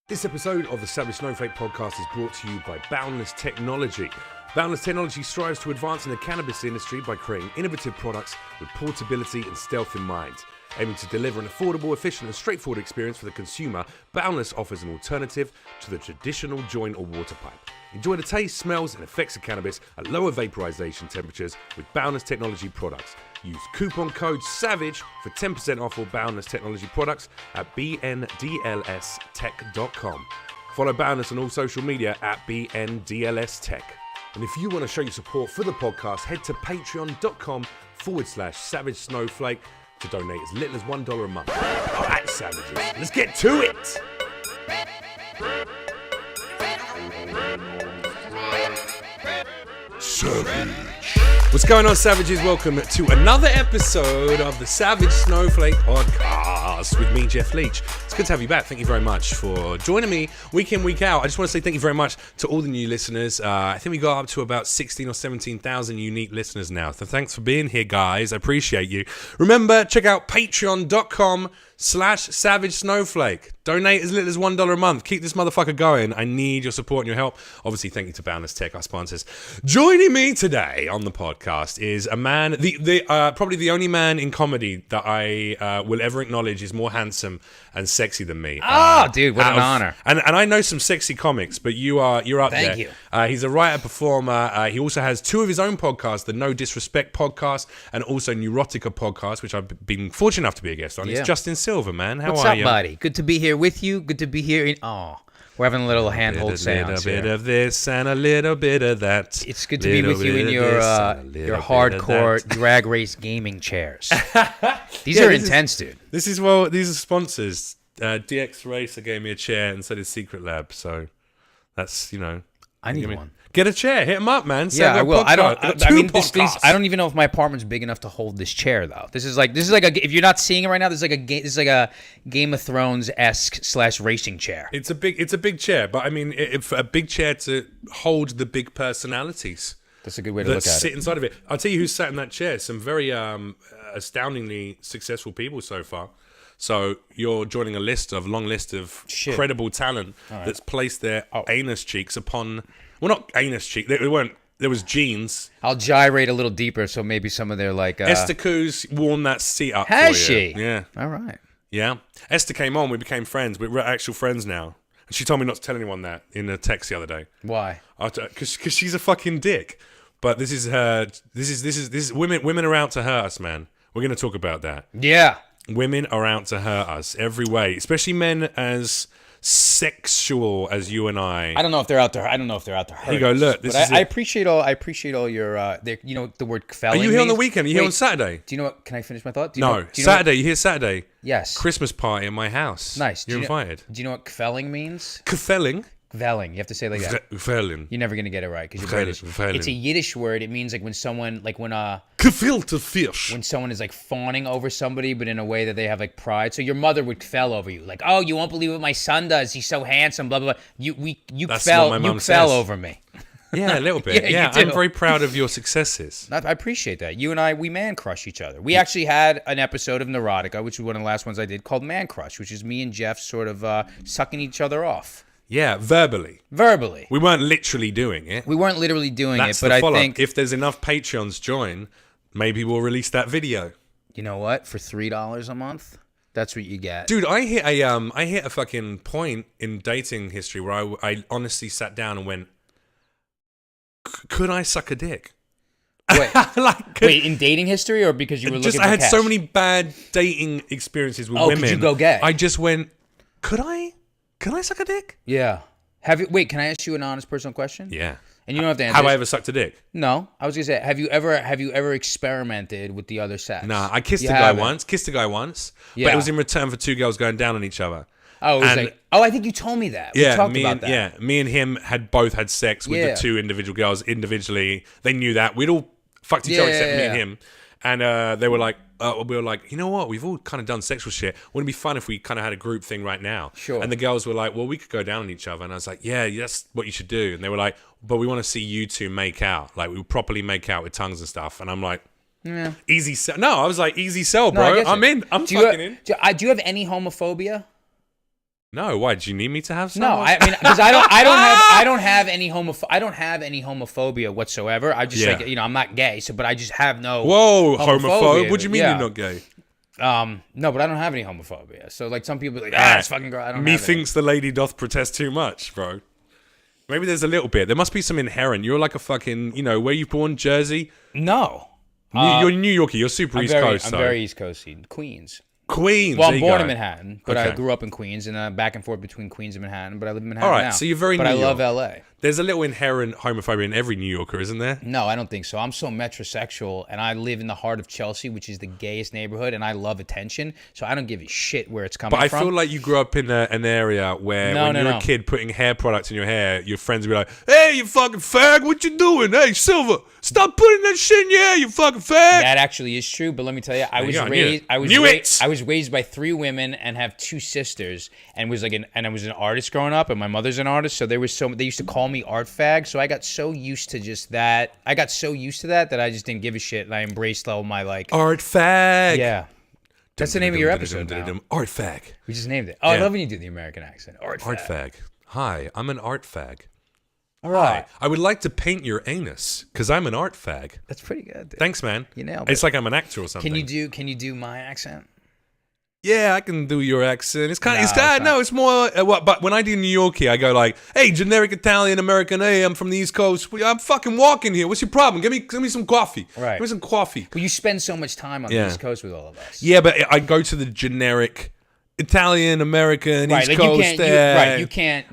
This episode of the Savage Snowflake podcast is brought to you by Boundless Technology. Boundless Technology strives to advance in the cannabis industry by creating innovative products with portability and stealth in mind. Aiming to deliver an affordable, efficient and straightforward experience for the consumer, Boundless offers an alternative to the traditional joint or water pipe. Enjoy the taste, smells and effects of cannabis at lower vaporization temperatures with Boundless Technology products. Use coupon code SAVAGE for 10% off all Boundless Technology products at bndlstech.com. Follow Boundless on all social media at bndlstech. And if you want to show your support for the podcast, head to patreon.com/Savage Snowflake to donate as little as $1 a month. All right, savages, let's get to it. Savage. What's going on, savages? Welcome to another episode of the Savage Snowflake podcast with me, Jeff Leach. It's good to have you back. Thank you very much for joining me week in, week out. I just want to say thank you very much to all the new listeners. I think we got up to about 16 or 17,000 unique listeners now. So thanks for being here, guys. I appreciate you. Remember, check out patreon.com/Savage Snowflake. Donate as little as $1 a month. Keep this motherfucker going. I need your support and your help. Obviously, thank you to Boundless Tech, our sponsors. Joining me today on the podcast is a man, probably the only man in comedy that I will ever acknowledge is more handsome and sexy than me. Dude, what an honor. And I know some sexy comics, but you're up there. Thank you. He's a writer, performer. He also has two of his own podcasts, the No Disrespect podcast and also Neurotica podcast, which I've been fortunate enough to be a guest on. Yeah. It's Justin Silver, man. How What's are up, you? buddy? Good to be here with you. Good to be here. We're having a little handhold sounds A little bit here. of this and a little bit of that. It's good to be with you in your hardcore drag race gaming chairs. These are intense, dude. These are sponsors. DX Racer gave me a chair and so did Secret Lab. So that's, I need one. Get a chair. Hit them up, man. Yeah, I will. I don't even know if my apartment's big enough to hold this chair, though. This is like if you're not seeing it right now, this is like a Game of Thrones-esque / racing chair. It's a big chair, but I mean, a big chair to hold the big personalities. That's a good way to look at it. Sit inside of it. I'll tell you who's sat in that chair. Some very astoundingly successful people so far. So you're joining a long list of credible talent that's placed their anus cheeks upon. Well, not anus cheek. They weren't. There was jeans. I'll gyrate a little deeper, so maybe some of their Esther Koo's worn that seat up. Has for she? You. Yeah. All right. Yeah. Esther came on. We became friends. We're actual friends now. And she told me not to tell anyone that in a text the other day. Why? Because she's a fucking dick. But this is her. This is women. Women are out to hurt us, man. We're gonna talk about that. Yeah. Women are out to hurt us every way, especially men as sexual as you and I. I don't know if they're out there. I don't know if they're out there. Here you go. Look, this is I appreciate all. I appreciate all your. The word kvelling. Are you here on the means? weekend? Are you here on Saturday? Do you know what? Can I finish my thought? Saturday. You here Saturday? Yes. Christmas party in my house. Nice. You're invited. Do you know what kvelling means? Kvelling. Kvelling. You have to say it like that. Kvelling. You're never gonna get it right because you're British. It's a Yiddish word. It means like when someone Gefilte fish. When someone is like fawning over somebody, but in a way that they have like pride. So your mother would kvel over you, like, oh, you won't believe what my son does. He's so handsome. Blah blah blah. You kvel over me. Yeah, a little bit. yeah I'm very proud of your successes. I appreciate that. You and I, we man crush each other. We actually had an episode of Neurotica, which was one of the last ones I did, called Man Crush, which is me and Jeff sort of sucking each other off. Yeah, verbally. We weren't literally doing it. We weren't literally doing That's it, but I think if there's enough Patreons join, maybe we'll release that video. You know what? For $3 a month, that's what you get. Dude, I hit a fucking point in dating history where I honestly sat down and went, could I suck a dick? Wait, wait, in dating history or because you were looking for I had cash? so many bad dating experiences with women. Could you go gay? I just went, could I suck a dick? Yeah. Wait, can I ask you an honest personal question? Yeah. And you don't have to answer. Have I ever sucked a dick? No. I was gonna say, have you ever experimented with the other sex? Nah, I kissed a guy once. Yeah. But it was in return for two girls going down on each other. Oh, I think you told me that. We talked about that. Yeah, me and him had both had sex with the two individual girls individually. They knew that. We'd all fucked each other except me and him. And they were like, we were like, you know what? We've all kind of done sexual shit. Wouldn't it be fun if we kind of had a group thing right now? Sure. And the girls were like, well, we could go down on each other. And I was like, yeah, that's what you should do. And they were like, but we want to see you two make out. Like, we properly make out with tongues and stuff. And I'm like, yeah. Easy sell. No, I was like, easy sell, bro. No, I'm in. I'm fucking in. Do you have any homophobia? No, why? Do you need me to have some? No, I mean, because I don't have any homophobia whatsoever. I just like, you know, I'm not gay, so but I just have no. Whoa, homophobe? What do you mean you're not gay? No, but I don't have any homophobia. So like some people are like, it's fucking girl. I don't. Me thinks the lady doth protest too much, bro. Maybe there's a little bit. There must be some inherent. You're like a fucking, you know, where you born, Jersey? No. You're New Yorker. You're super East Coast. I'm very East Coasty. Queens. Well, I'm born in Manhattan, but I grew up in Queens and back and forth between Queens and Manhattan. But I live in Manhattan now. All right, so you're very New York. But I love LA. There's a little inherent homophobia in every New Yorker, isn't there? No, I don't think so. I'm so metrosexual, and I live in the heart of Chelsea, which is the gayest neighborhood, and I love attention, so I don't give a shit where it's coming from. But I feel like you grew up in an area where when you're a kid putting hair products in your hair, your friends would be like, hey, you fucking fag, what you doing? Hey, Silver, stop putting that shit in your hair, you fucking fag. That actually is true, but let me tell you, I was raised by 3 women and have 2 sisters, and was I was an artist growing up, and my mother's an artist, so they used to call me art fag. So I got so used to just that. I got so used to that I just didn't give a shit, and I embraced all my like art fag. Yeah, that's the name of your episode now. Art fag. We just named it. Oh, I love when you do the American accent. Art fag. Hi, I'm an art fag. All right. I would like to paint your anus because I'm an art fag. That's pretty good. Dude. Thanks, man. You nailed it. It's like I'm an actor or something. Can you do my accent? Yeah, I can do your accent. It's more. But when I do New Yorkie, I go like, "Hey, generic Italian American. Hey, I'm from the East Coast. I'm fucking walking here. What's your problem? Give me some coffee. Right. Give me some coffee." Well, you spend so much time on the East Coast with all of us. Yeah, but I go to the generic Italian American East Coast. You can't.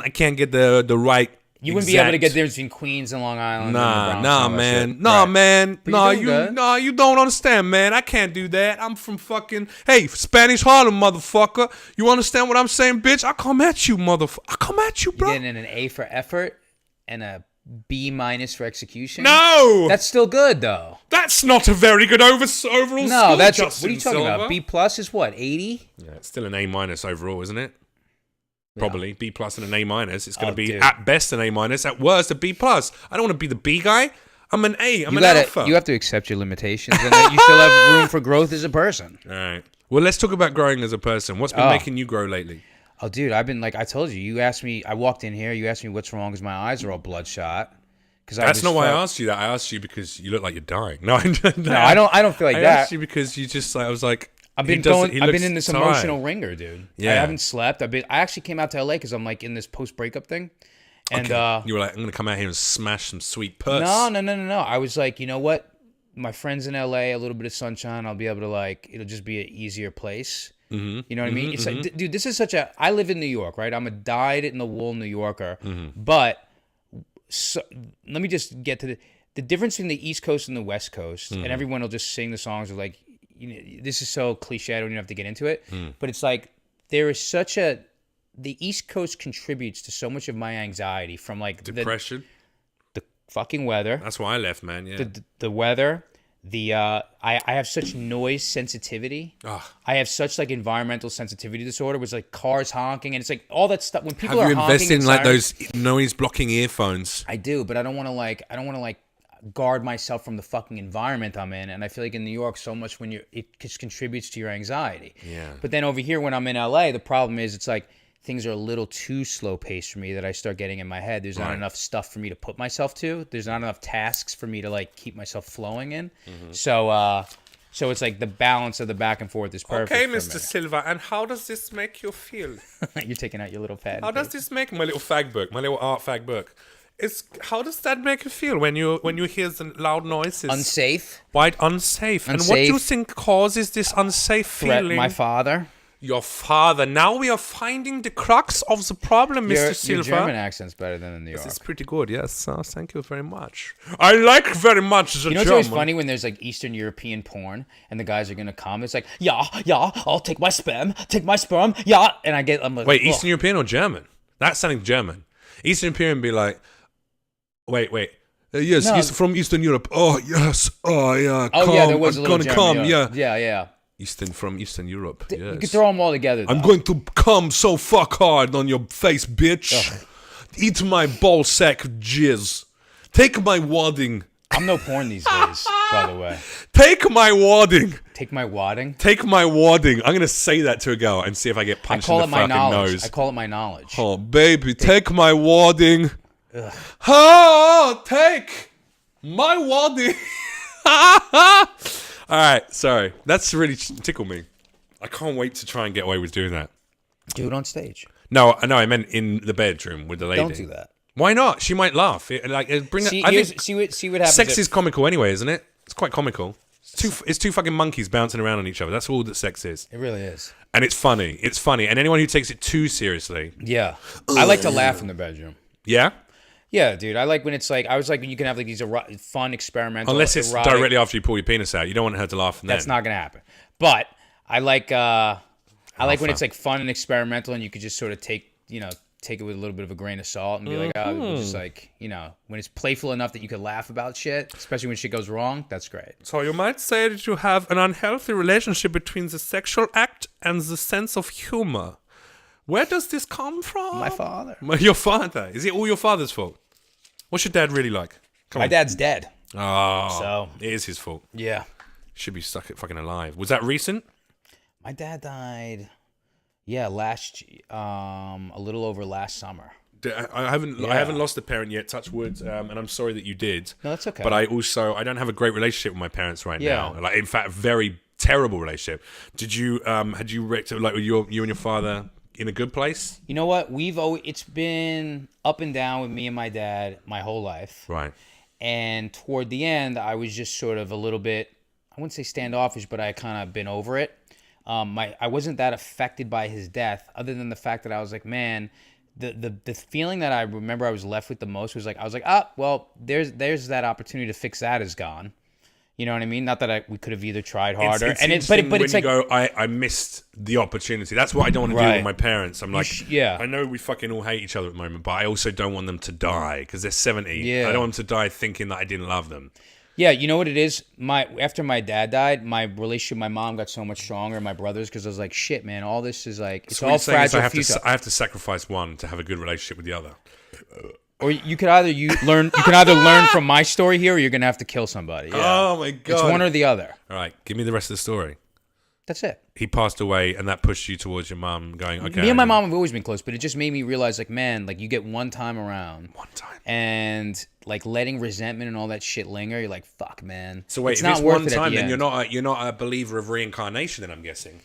I can't get the right. You wouldn't be able to get the difference between Queens and Long Island. Nah, man. You don't understand, man. I can't do that. I'm from fucking, hey, Spanish Harlem, motherfucker. You understand what I'm saying, bitch? I come at you, motherfucker. I come at you, bro. You're getting an A for effort and a B- for execution. No, that's still good though. That's not a very good overall score. No, that's what are you talking about? B+ is what, 80? Yeah, it's still an A- overall, isn't it? Probably B+ and an A-. It's going to be at best an A-, at worst a B+. I don't want to be the B guy. I'm an A. I'm an alpha. You have to accept your limitations, and that you still have room for growth as a person. All right. Well, let's talk about growing as a person. What's been making you grow lately? Oh, dude, I've been like I told you. You asked me. I walked in here. You asked me what's wrong because my eyes are all bloodshot. That's not why I asked you that. I asked you because you look like you're dying. No, I don't feel like that. I asked you because you just like I was like. I've been in this emotional ringer, dude. Yeah. I haven't slept. I actually came out to LA because I'm like in this post-breakup thing. And you were like, I'm going to come out here and smash some sweet puss. No. I was like, you know what? My friend's in LA, a little bit of sunshine. I'll be able to like, it'll just be an easier place. Mm-hmm. You know what I mean? It's like, dude, this is I live in New York, right? I'm a dyed-in-the-wool New Yorker. Mm-hmm. But let me just get to the difference between the East Coast and the West Coast. Mm-hmm. And everyone will just sing the songs of like, you know, this is so cliche, I don't even have to get into it. But it's like there is the East Coast contributes to so much of my anxiety from like depression, the fucking weather. That's why I left, man. Yeah, the weather. I have such noise sensitivity. I have such like environmental sensitivity disorder, which like cars honking and it's like all that stuff when people are honking. Have you invested in like those noise blocking earphones? I do, but I don't want to guard myself from the fucking environment I'm in, and I feel like in New York so much it just contributes to your anxiety. Yeah. But then over here when I'm in LA, the problem is it's like things are a little too slow paced for me that I start getting in my head. There's not enough stuff for me to put myself to. There's not enough tasks for me to like keep myself flowing in. Mm-hmm. So it's like the balance of the back and forth is perfect. Okay, Mr. Silva, and how does this make you feel? You're taking out your little pad. How does this make my little fag book, my little art fag book? How does that make you feel when you hear the loud noises? Unsafe. Why unsafe? And what do you think causes this unsafe feeling? My father. Your father. Now we are finding the crux of the problem, Mr. Silva. Your German accent's better than in New York. This is pretty good, yes. Thank you very much. I like very much the German. You know what's always funny when there's like Eastern European porn and the guys are going to come? It's like, yeah, I'll take my sperm, yeah. And I'm like, wait, Eastern European or German? That's sounding German. Eastern European be like, wait. Yes, no. He's from Eastern Europe. Oh, yes. Oh, yeah. Oh, yeah, there was a little I'm gonna come, yeah. Yeah. From Eastern Europe, yes. You can throw them all together, though. I'm going to come so fuck hard on your face, bitch. Ugh. Eat my ball sack jizz. Take my wadding. I'm no porn these days, by the way. Take my wadding. Take my wadding. Take my wadding. I'm going to say that to a girl and see if I get punched in the fucking nose. I call it my knowledge. Oh, baby, take my wadding. Ugh. Oh, take my wadding. All right, sorry. That's really tickled me. I can't wait to try and get away with doing that. Do it on stage. No, I meant in the bedroom with the lady. Don't do that. Why not? She might laugh. See what happens. Sex is comical anyway, isn't it? It's quite comical. It's two fucking monkeys bouncing around on each other. That's all that sex is. It really is. And it's funny. It's funny. And anyone who takes it too seriously. Yeah. I like to laugh in the bedroom. Yeah? Yeah, dude. I like when it's like, I was like when you can have like these fun experimental. Unless it's directly after you pull your penis out. You don't want her to laugh. That's not going to happen. But I like when it's like fun and experimental and you could just sort of take it with a little bit of a grain of salt and be like, oh, just like, when it's playful enough that you could laugh about shit, especially when shit goes wrong, that's great. So you might say that you have an unhealthy relationship between the sexual act and the sense of humor. Where does this come from? My father. Your father? Is it all your father's fault? What's your dad really like? My dad's dead. Oh, so it is his fault. Yeah. Should be stuck fucking alive. Was that recent? My dad died... Yeah, a little over last summer. I haven't lost a parent yet, touch wood, and I'm sorry that you did. No, that's okay. But I don't have a great relationship with my parents right now. Like, in fact, very terrible relationship. Did you like you and your father in a good place? You know what? It's been up and down with me and my dad my whole life. Right. And toward the end, I was just sort of a little bit, I wouldn't say standoffish, but I kind of been over it. I wasn't that affected by his death, other than the fact that I was like, man, the feeling that I remember I was left with the most was like, I was like, well, there's that opportunity to fix that is gone. You know what I mean? Not that we could have either tried harder. I missed the opportunity. That's what I don't want to do with my parents. I'm like, I know we fucking all hate each other at the moment, but I also don't want them to die because they're 70. Yeah. I don't want them to die thinking that I didn't love them. Yeah, you know what it is? After my dad died, my relationship with my mom got so much stronger, and my brothers, because I was like, shit, man, all this is like, it's all fragile. I have to sacrifice one to have a good relationship with the other. Or you could either learn from my story here, or you're gonna have to kill somebody. Yeah. Oh my god! It's one or the other. All right, give me the rest of the story. That's it. He passed away, and that pushed you towards your mom going, okay. Me and my mom have always been close, but it just made me realize, like, man, like, you get one time around. One time. And, like, letting resentment and all that shit linger, you're like, fuck, man. So wait, it's if not it's worth one it time, the then end. you're not a believer of reincarnation, then I'm guessing.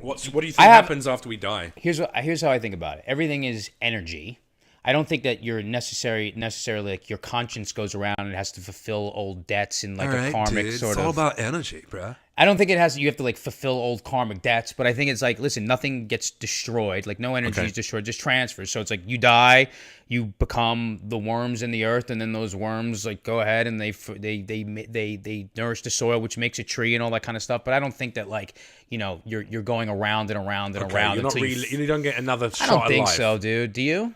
What do you think happens after we die? Here's how I think about it. Everything is energy. I don't think that you're necessarily like your conscience goes around and it has to fulfill old debts in like a karmic sort of. It's all about energy, bruh. I don't think it has. You have to like fulfill old karmic debts, but I think it's like, listen, nothing gets destroyed. Like no energy is destroyed, just transfers. So it's like you die, you become the worms in the earth, and then those worms like go ahead and they nourish the soil, which makes a tree and all that kind of stuff. But I don't think that like you're going around and around and around. You're not really. You don't get another shot. I don't think so, dude. Do you?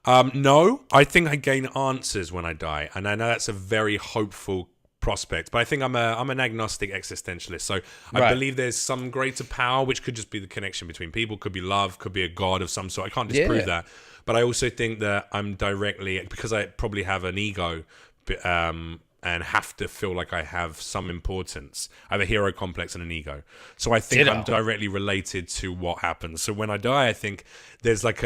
No, I think I gain answers when I die, and I know that's a very hopeful prospect. But I think I'm an agnostic existentialist, so I believe there's some greater power, which could just be the connection between people, could be love, could be a god of some sort. I can't disprove that, but I also think that I'm directly, because I probably have an ego, and have to feel like I have some importance. I have a hero complex and an ego, so I think I'm directly related to what happens. So when I die, I think there's like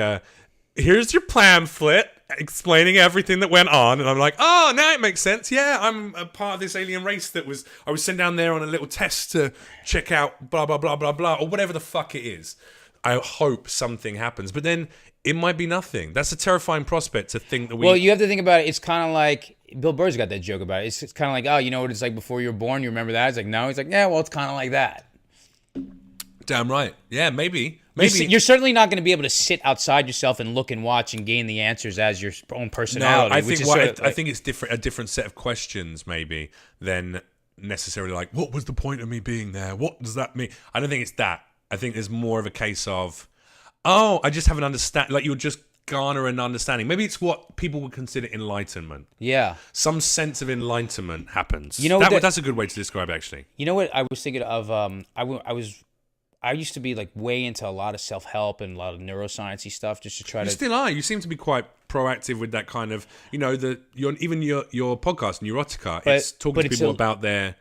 here's your pamphlet explaining everything that went on. And I'm like, oh, now it makes sense. Yeah, I'm a part of this alien race I was sent down there on a little test to check out blah, blah, blah, blah, blah, or whatever the fuck it is. I hope something happens. But then it might be nothing. That's a terrifying prospect to think that Well, you have to think about it. It's kind of like, Bill Burr's got that joke about it. It's kind of like, oh, you know what it's like before you were born? You remember that? It's like, no. He's like, yeah, well, it's kind of like that. Damn right. Yeah, maybe. You're certainly not going to be able to sit outside yourself and look and watch and gain the answers as your own personality. No, I think it's a different set of questions maybe than necessarily like, what was the point of me being there? What does that mean? I don't think it's that. I think there's more of a case of, I just have an understanding. Like you'll just garner an understanding. Maybe it's what people would consider enlightenment. Yeah. Some sense of enlightenment happens. That's a good way to describe it, actually. You know what I was thinking of? I used to be like way into a lot of self-help and a lot of neuroscience-y stuff just to try to... You still are. You seem to be quite proactive with that kind of, your podcast, Neurotica, it's talking to people about their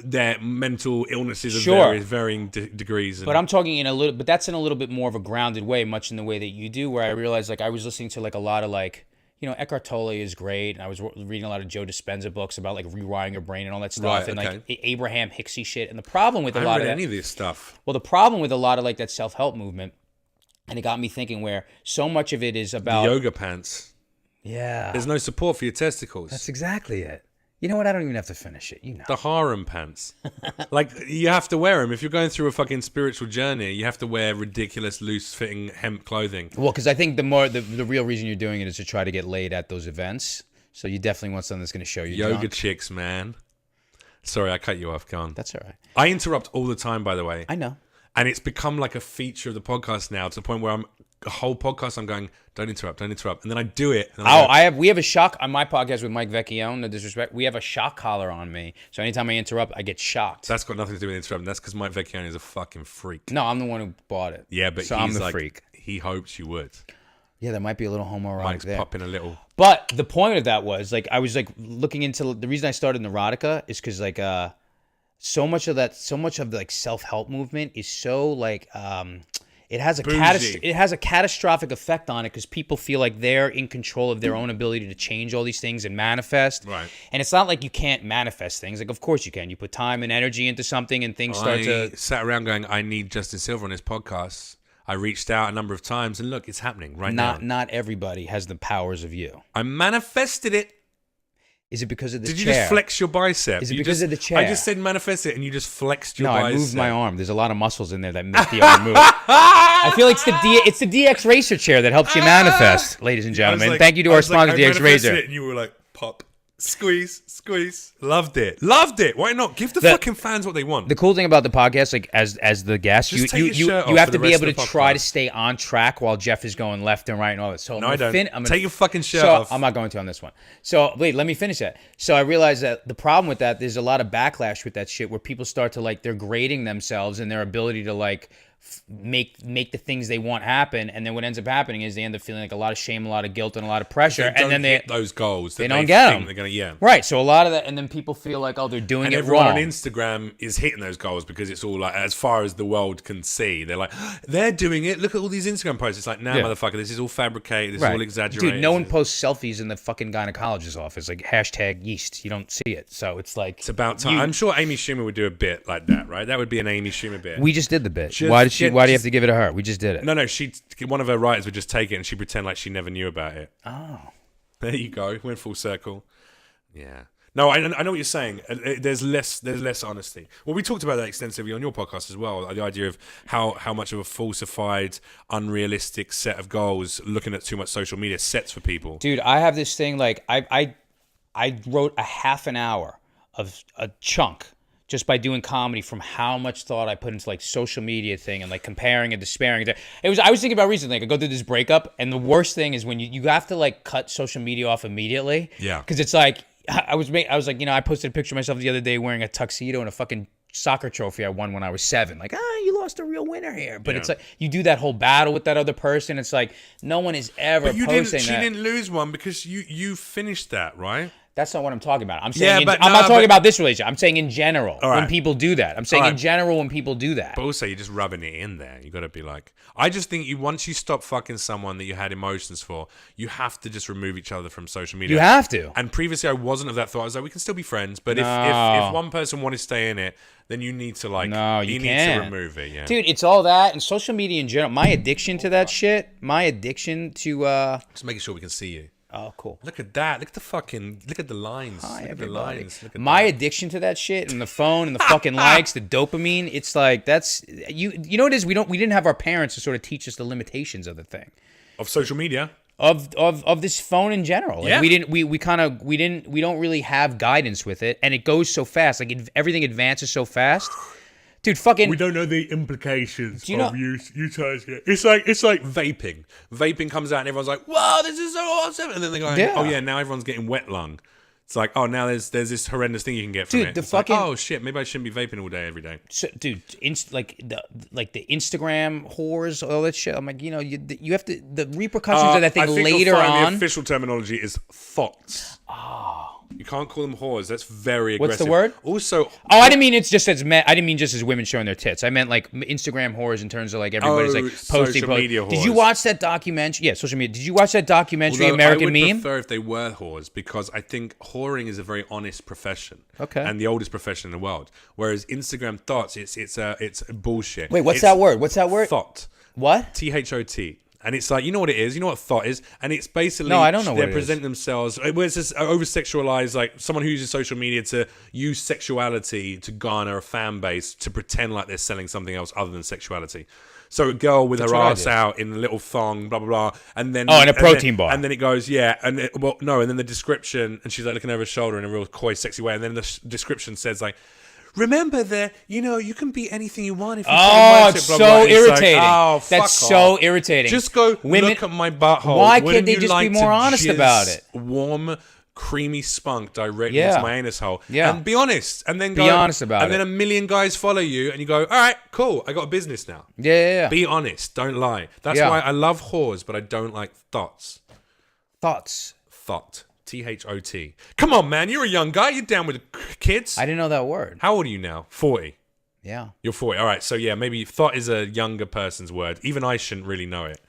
their mental illnesses of Sure. varying degrees. But I'm talking but that's in a little bit more of a grounded way, much in the way that you do, where I realized like I was listening to like a lot of like, you know, Eckhart Tolle is great, and I was reading a lot of Joe Dispenza books about like rewiring your brain and all that stuff, and like Abraham Hicksy shit. And the problem with a lot of that, any of this stuff. Well, the problem with a lot of like that self-help movement, and it got me thinking, where so much of it is about the yoga pants. Yeah, there's no support for your testicles. That's exactly it. You know what? I don't even have to finish it. You know. The harem pants. Like, you have to wear them. If you're going through a fucking spiritual journey, you have to wear ridiculous, loose-fitting hemp clothing. Well, because I think the real reason you're doing it is to try to get laid at those events. So you definitely want something that's going to show you yoga drunk. chicks, man. Sorry, I cut you off. Go on. That's all right. I interrupt all the time, by the way. I know. And it's become like a feature of the podcast now, to the point where the whole podcast I'm going, don't interrupt, and then I do it. And we have a shock on my podcast with Mike Vecchione, No Disrespect. We have a shock collar on me, so anytime I interrupt, I get shocked. That's got nothing to do with interrupting. That's because Mike Vecchione is a fucking freak. No, I'm the one who bought it. Yeah, but so he's I'm the like, freak. He hopes you would. Yeah, there might be a little homoerotic Mike's there. popping a little. But the point of that was like I was like looking into the reason I started Neurotica is because like so much of the like self-help movement is so like it has a catastrophic effect on it because people feel like they're in control of their own ability to change all these things and manifest. Right. And it's not like you can't manifest things. Like, of course you can. You put time and energy into something and things start to... I sat around going, I need Justin Silver on his podcast. I reached out a number of times and look, it's happening right now. Not everybody has the powers of you. I manifested it. Is it because of the chair? Did you chair? just flex your bicep? Is it because of the chair? I just said manifest it and you just flexed your bicep. No, I moved my arm. There's a lot of muscles in there that make the arm move. I feel like it's the DX Racer chair that helps you manifest, ladies and gentlemen. Like, thank you to our sponsor, DX Racer. And you were like, pop. Squeeze. Loved it. Why not? Give the fucking fans what they want. The cool thing about the podcast, like as the guest, you have to be able to try to stay on track while Jeff is going left and right and all that. So no, I don't. Take your fucking shirt off. I'm not going to on this one. So wait, let me finish that. So I realized that the problem with that, there's a lot of backlash with that shit where people start to like they're grading themselves and their ability to like make the things they want happen, and then what ends up happening is they end up feeling like a lot of shame, a lot of guilt, and a lot of pressure, and then they hit those goals. They don't get them. They're gonna, right. So a lot of that, and then people feel like, oh, they're doing it wrong. And everyone on Instagram is hitting those goals because it's all like as far as the world can see. They're like, they're doing it. Look at all these Instagram posts. It's like, nah, motherfucker, this is all fabricated. This is all exaggerated. Dude, no one posts selfies in the fucking gynecologist's office. Like hashtag yeast. You don't see it. So it's like it's about time. I'm sure Amy Schumer would do a bit like that, right? That would be an Amy Schumer bit. We just did the bit. Why do you have to give it to her? We just did it. No, one of her writers would just take it and she'd pretend like she never knew about it. Oh. There you go. Went full circle. Yeah. No, I know what you're saying. There's less honesty. Well, we talked about that extensively on your podcast as well. The idea of how much of a falsified, unrealistic set of goals looking at too much social media sets for people. Dude, I have this thing like I wrote a half an hour of a chunk just by doing comedy from how much thought I put into like social media thing and like comparing and despairing. I was thinking about recently, like I go through this breakup, and the worst thing is when you have to like cut social media off immediately. Yeah. Because it's like I was like, you know, I posted a picture of myself the other day wearing a tuxedo and a fucking soccer trophy I won when I was 7. Like, you lost a real winner here. But it's like you do that whole battle with that other person. It's like no one is ever posting that. She didn't lose one because you finished that, right? That's not what I'm talking about. I'm saying I'm not talking about this relationship. I'm saying in general right. when people do that. I'm saying in general when people do that. But also you're just rubbing it in there. You got to be like, I just think once you stop fucking someone that you had emotions for, you have to just remove each other from social media. You have to. And previously I wasn't of that thought. I was like, we can still be friends, but if one person wanted to stay in it, then you need to like you need to remove it. Yeah, dude, it's all that and social media in general. My addiction to that shit. My addiction to just making sure we can see you. Oh, cool. Look at that. Look at the lines. Hi, look everybody. At the lines. Look at my addiction to that shit and the phone and the fucking likes, the dopamine. It's like that's you know what it is. We didn't have our parents to sort of teach us the limitations of the thing. Of social media. Of this phone in general. Like yeah. we don't really have guidance with it, and it goes so fast. Like everything advances so fast. Dude, fucking... We don't know the implications of utilizing it. It's like vaping. Vaping comes out and everyone's like, "Wow, this is so awesome!" And then they go, "Oh yeah, now everyone's getting wet lung." It's like, oh, now there's this horrendous thing you can get from it. It's like, oh shit, maybe I shouldn't be vaping all day every day. So, dude, like the Instagram whores, all that shit. I'm like, you know, you have to the repercussions of that thing later you'll find on. The official terminology is thoughts. Oh, You can't call them whores. That's very aggressive. What's the word? Also, oh, I didn't mean it's just as men. I didn't mean just as women showing their tits. I meant like Instagram whores in terms of like everybody's like posting. Social media whores. Did you watch that documentary? Yeah, social media. Did you watch that documentary, Although American Meme? I would prefer if they were whores, because I think whoring is a very honest profession. Okay. And the oldest profession in the world. Whereas Instagram thoughts, it's bullshit. Wait, what's It's that word? What's that word? Thought. What? THOT. And it's like, you know what it is? You know what thought is? And it's basically... No, I don't know what they it present is. themselves... Where it's just over-sexualized, like someone who uses social media to use sexuality to garner a fan base, to pretend like they're selling something else other than sexuality. So a girl with her ass out in a little thong, blah, blah, blah. And then... Oh, in a protein bar. And then it goes, yeah. And then the description... And she's like looking over her shoulder in a real coy, sexy way. And then the description says like... Remember that, you can be anything you want if you it's so irritating. That's so irritating. Just go look at my butthole. Why can't they just be more honest about it? Warm, creamy spunk directly into my anus hole. Yeah. And be honest. And then be honest about it. And then a million guys follow you and you go, all right, cool. I got a business now. Yeah. Be honest. Don't lie. That's why I love whores, but I don't like thoughts. Thoughts. Thought. THOT. Come on, man. You're a young guy. You're down with the kids. I didn't know that word. How old are you now? 40. Yeah. You're 40. All right. So, yeah, maybe thought is a younger person's word. Even I shouldn't really know it.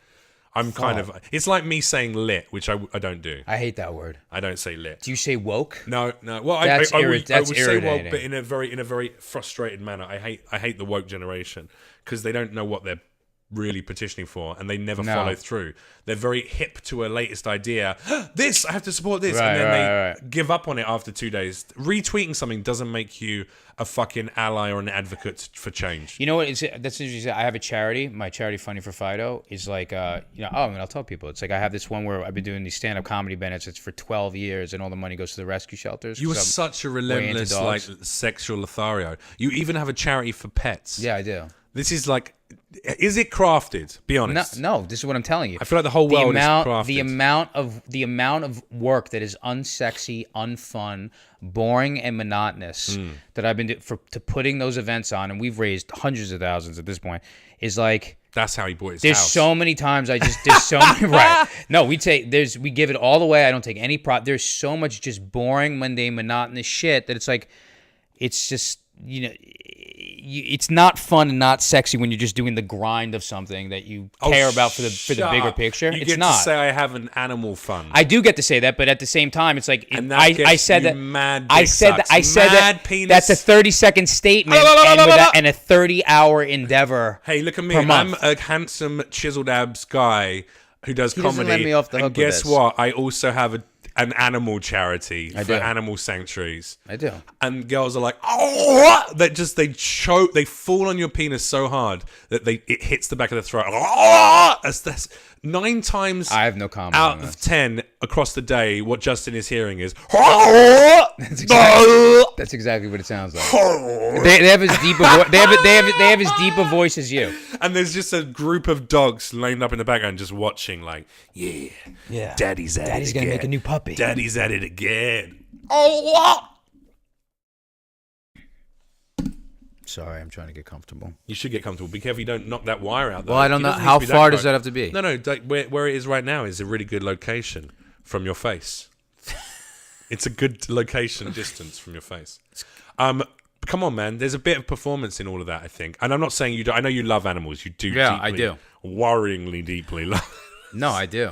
It's like me saying lit, which I don't do. I hate that word. I don't say lit. Do you say woke? No. Well, I would say woke, but in a very frustrated manner. I hate the woke generation because they don't know what they're really petitioning for, and they never follow through. They're very hip to a latest idea. This, I have to support this, and then they give up on it after 2 days. Retweeting something doesn't make you a fucking ally or an advocate for change. You know what? That's interesting. I have a charity. My charity, Funny for Fido, is like, I'll tell people. It's like I have this one where I've been doing these stand-up comedy benefits for 12 years, and all the money goes to the rescue shelters. You are such a relentless, like, sexual Lothario. You even have a charity for pets. Yeah, I do. This is like, is it crafted? Be honest. No, this is what I'm telling you. I feel like the whole world is crafted. The amount of work that is unsexy, unfun, boring, and monotonous that I've been to putting those events on, and we've raised hundreds of thousands at this point, is like... That's how he bought his house. There's so many times there's so many, right. No, we give it all away. I don't take any prop. There's so much just boring, mundane, monotonous shit that it's like, it's just, it's not fun and not sexy when you're just doing the grind of something that you care about for the bigger picture. You it's get not. to say I have an animal fund. I do get to say that, but at the same time, it's like I said that. That's a 30-second statement and a 30-hour endeavor. Hey, look at me. I'm a handsome, chiseled abs guy who does comedy. Doesn't let me off the hook and guess with this. what? I also have an animal charity for animal sanctuaries. I do. And girls are like, oh, they choke, they fall on your penis so hard that it hits the back of the throat. Oh, that's 9 times I have no comment out on of that. 10 across the day, what Justin is hearing is That's exactly what it sounds like. They have as deep a voice as you. And there's just a group of dogs lined up in the background just watching, like, yeah. Daddy's at it again. Gonna make a new puppy. Daddy's at it again. Oh, Sorry, I'm trying to get comfortable. you should get comfortable. Be careful you don't knock that wire out. Though. Well, I don't know. How far does that have to be? No. Where it is right now is a really good location from your face. It's a good location distance from your face. Come on, man. There's a bit of performance in all of that, I think. And I'm not saying you don't. I know you love animals. You do. Yeah, deeply, I do. Worryingly deeply love. No, I do.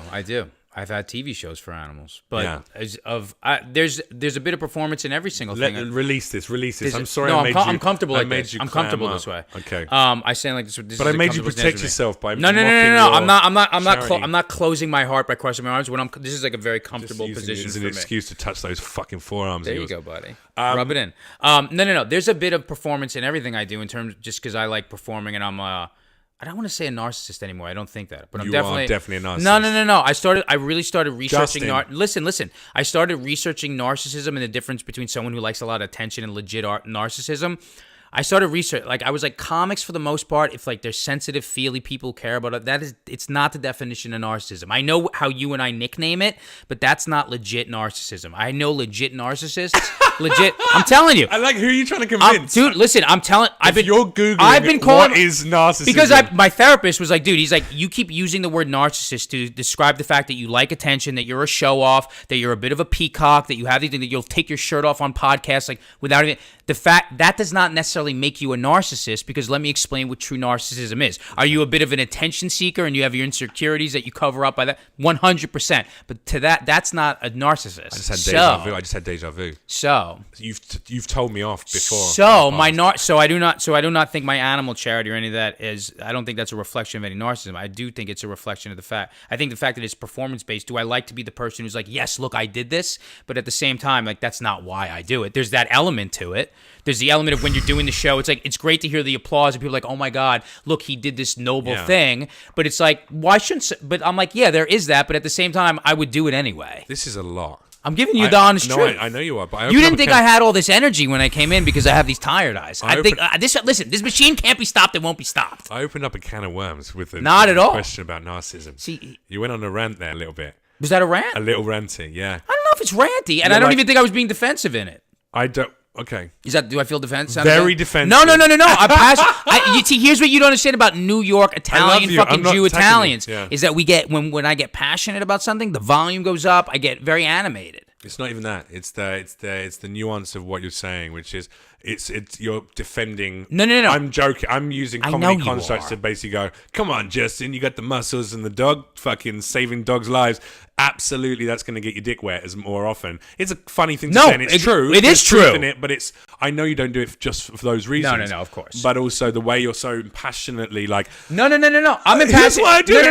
I've had TV shows for animals, but there's a bit of performance in every single thing. Release this. I'm sorry. No, I'm comfortable like this. I'm comfortable this way. Okay. I saying like this. But I made you protect yourself by no. I'm not closing my heart by crossing my arms. This is like a very comfortable position for me. It's an excuse to touch those fucking forearms. There you go, buddy. Rub it in. No. There's a bit of performance in everything I do in terms just because I like performing and I'm I don't want to say a narcissist anymore. I don't think that, but I'm definitely a narcissist. No. I really started researching. Listen. I started researching narcissism and the difference between someone who likes a lot of attention and legit narcissism. I started research. Like I was like, comics for the most part, if like they're sensitive, feely people care about it, it's not the definition of narcissism. I know how you and I nickname it, but that's not legit narcissism. I know legit narcissists. Legit, I'm telling you. I like, who are you trying to convince? Dude, listen, I'm telling. You're Googling what is narcissism. Because my therapist was like, dude, he's like, you keep using the word narcissist to describe the fact that you like attention, that you're a show off, that you're a bit of a peacock, that you have anything, that you'll take your shirt off on podcasts, like without even the fact that does not necessarily make you a narcissist. Because let me explain what true narcissism is. Are you a bit of an attention seeker and you have your insecurities that you cover up by that? 100%. But to that's not a narcissist. I just had deja vu. So you've told me off before. So I do not think my animal charity or any of that is. I don't think that's a reflection of any narcissism. I do think it's a reflection of the fact. I think the fact that it's performance based. Do I like to be the person who's like, yes, look, I did this, but at the same time, like that's not why I do it. There's that element to it. There's the element of when you're doing the show, it's like, it's great to hear the applause and people are like, oh my God, look, he did this noble thing. But it's like, why shouldn't, but I'm like, yeah, there is that. But at the same time, I would do it anyway. This is a lot. I'm giving you the honest truth. I know you are, but you didn't think I had all this energy when I came in because I have these tired eyes. Listen, this machine can't be stopped. It won't be stopped. I opened up a can of worms with a not at all question about narcissism. See, you went on a rant there a little bit. Was that a rant? A little ranty, yeah. I don't know if it's ranty, and I don't even think I was being defensive in it. I don't. Okay. Do I feel defensive? Very defensive. No. I'm passionate. See, here's what you don't understand about New York Italian fucking Jew Italians is that we get when I get passionate about something, the volume goes up. I get very animated. It's not even that. It's the nuance of what you're saying, which is it's you're defending. No. I'm joking. I'm using comedy constructs to basically go, come on, Justin, you got the muscles and the dog fucking saving dogs' lives. Absolutely, that's going to get your dick wet as more often. It's a funny thing to say, and it's true. It is true. In it, but I know you don't do it just for those reasons. No, of course. But also the way you're so passionately like. No. I'm impassioned. No.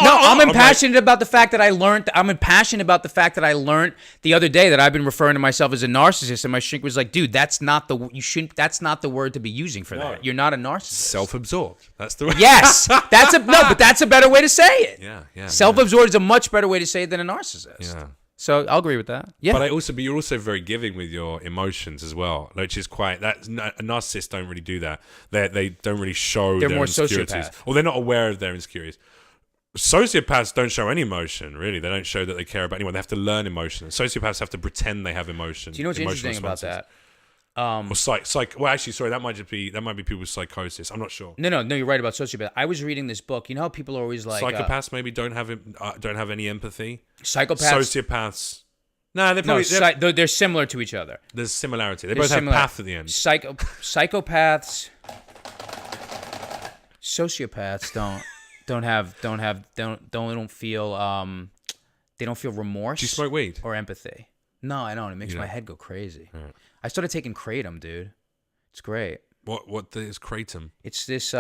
I'm impassioned about the fact that I learned. I'm impassioned about the fact that I learned the other day that I've been referring to myself as a narcissist, and my shrink was like, dude, that's not the word to be using for that. You're not a narcissist. Self-absorbed. That's the word. Yes, but that's a better way to say it. Yeah. Self-absorbed is a much better way to say it than a narcissist. Yeah. So I'll agree with that. Yeah. But you're also very giving with your emotions as well, which is quite. Narcissists don't really do that. They don't really show their insecurities, or they're not aware of their insecurities. Sociopaths don't show any emotion, really. They don't show that they care about anyone. They have to learn emotion. Sociopaths have to pretend they have emotion. Do you know what's interesting about that? Well, actually, sorry, that might be people with psychosis. I'm not sure. No, you're right about sociopaths. I was reading this book. You know how people are always like psychopaths maybe don't have any empathy. Psychopaths, sociopaths. No, they're similar to each other. There's similarity. They both have path at the end. Psychopaths, sociopaths they don't feel remorse. Do you smoke weed or empathy? No, I don't. It makes my head go crazy. Right. I started taking kratom, dude. It's great. What is kratom? It's this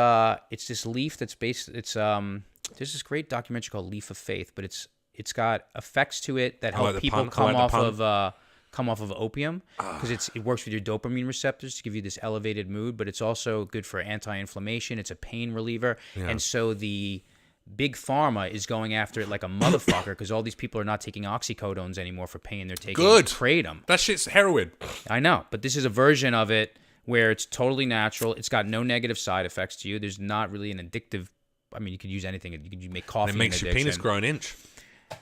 leaf that's based. It's there's this great documentary called Leaf of Faith, but it's got effects to it that help people come off of opium because it works with your dopamine receptors to give you this elevated mood, but it's also good for anti-inflammation. It's a pain reliever, and so the Big Pharma is going after it like a motherfucker because all these people are not taking oxycodones anymore for pain. They're taking kratom. That shit's heroin. I know, but this is a version of it where it's totally natural. It's got no negative side effects to you. There's not really an addictive. I mean, you could use anything. You could make coffee. And it makes your penis grow an inch.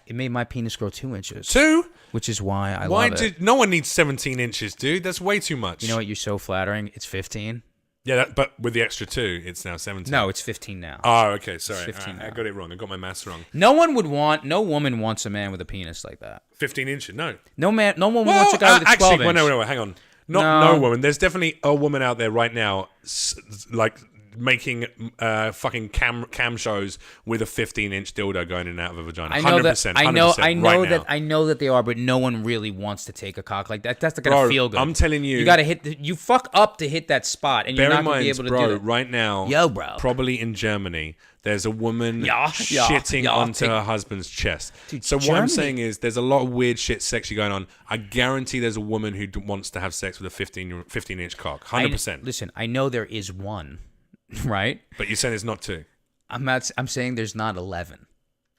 It made my penis grow 2 inches. 2? Which is why I love it. No one needs 17 inches, dude. That's way too much. You know what? You're so flattering. It's 15. Yeah, but with the extra 2, it's now 17. No, it's 15 now. Oh, okay, sorry. 15 I got it wrong. I got my maths wrong. No woman wants a man with a penis like that. 15 inches, no. No woman wants a guy with a 12 inch. No, hang on. No woman. There's definitely a woman out there right now, like making fucking cam shows with a 15-inch dildo going in and out of a vagina. 100%. I know that they are, but no one really wants to take a cock like that. That's not gonna feel good. I'm telling you, you gotta you fuck up to hit that spot, and you're not gonna be able to do it. Right now, probably in Germany, there's a woman shitting onto her husband's chest. Dude, so what I'm saying is, there's a lot of weird shit sexually going on. I guarantee there's a woman who wants to have sex with a 15-inch cock. 100%. Listen, I know there is one. Right, but you're saying there's not 2. I'm saying there's not 11.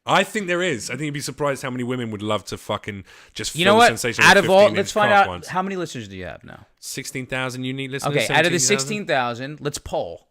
I think there is. I think you'd be surprised how many women would love to fucking just feel You know the what? sensation Out of of all, 15-inch let's find cock out once. how many listeners do you have now? 16,000 unique listeners. Okay, out of the 17,000? 16,000, let's poll.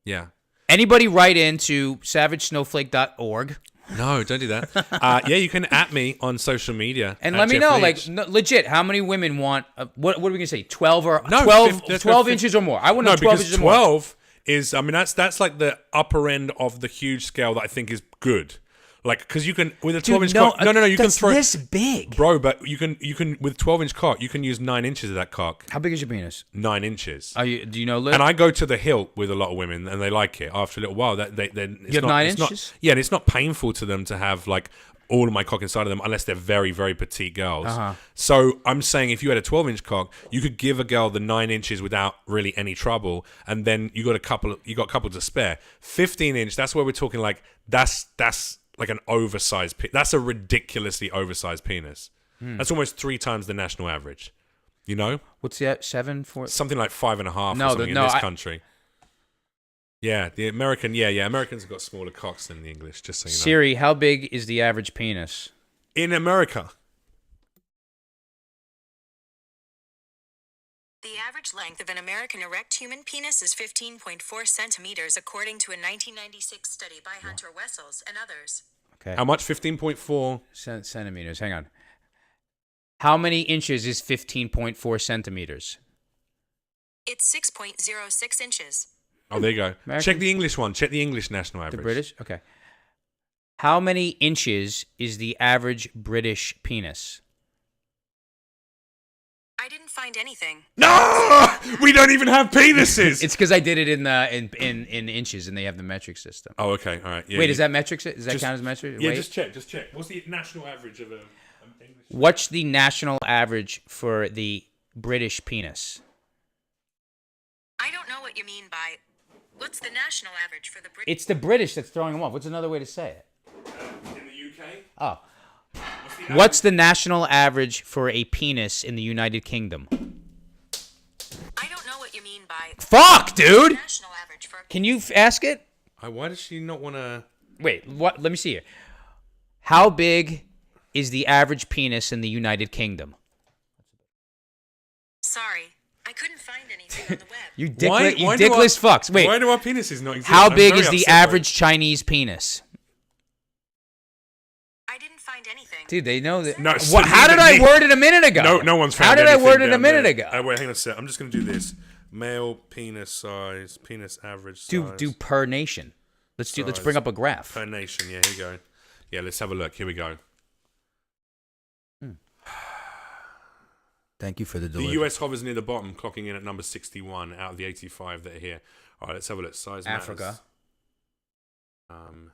Yeah. Anybody write into savagesnowflake.org. No, don't do that. Yeah, you can at me on social media. And at let me Jeff know, Leach. legit, how many women want, what are we going to say, 12 or No, 12, let's go 12 inches or more? I want to know 12 inches because or more. 12 is, I mean, that's like the upper end of the huge scale that I think is good. Like, because you can, with a 12-inch cock, no, you can throw. This big. Bro, but you can, with 12-inch cock, you can use 9 inches of that cock. How big is your penis? 9 inches. Do you know, Liv? And I go to the hilt with a lot of women, and they like it. After a little while, you have 9 inches? Yeah, and it's not painful to them to have like all of my cock inside of them, unless they're very, very petite girls. So I'm saying, if you had a 12-inch cock, you could give a girl the 9 inches without really any trouble, and then you got a couple to spare. 15-inch, that's where we're talking like that's like an oversized. That's a ridiculously oversized penis. That's almost 3 times the national average. You know? What's that? 7, 4? Something like 5.5 or something in this country. Yeah, the American. Yeah. Americans have got smaller cocks than the English. Just so you know. Siri, how big is the average penis in America? The average length of an American erect human penis is 15.4 centimeters, according to a 1996 study by Hunter Wessels and others. Okay. How much? 15.4 centimeters. Hang on. How many inches is 15.4 centimeters? It's 6.06 inches. Oh, there you go. American? Check the English one. Check the English national average. The British? Okay. How many inches is the average British penis? I didn't find anything. No, we don't even have penises. It's because I did it in inches, and they have the metric system. Oh, okay, all right. Yeah, Wait, is that metric? Does that count as metric? Yeah, Wait. just check. What's the national average of a English? What's the national average for the British penis? I don't know what you mean by. What's the national average for the British? It's the British that's throwing them off. What's another way to say it? In the UK? Oh. What's the national average for a penis in the United Kingdom? I don't know what you mean by. Fuck, dude! National average for. Can you ask it? Why does she not want to? Wait, what? Let me see here. How big is the average penis in the United Kingdom? Sorry, I couldn't find anything on the web. You dickless fucks. Wait, Why do our penises not exist? how I'm big very is the upset by average Chinese penis? I didn't find anything. Dude, they know that. No, How did I word it a minute ago? No one's found How did I anything word it a down minute there. ago? Wait, hang on a sec. I'm just going to do this. Male penis size, penis average size. Do per nation. Let's bring up a graph. Per nation, yeah, here we go. Yeah, let's have a look. Here we go. Thank you for the The delivery. US hovers near the bottom, clocking in at number 61 out of the 85 that are here. All right, let's have a look. Size Africa. matters.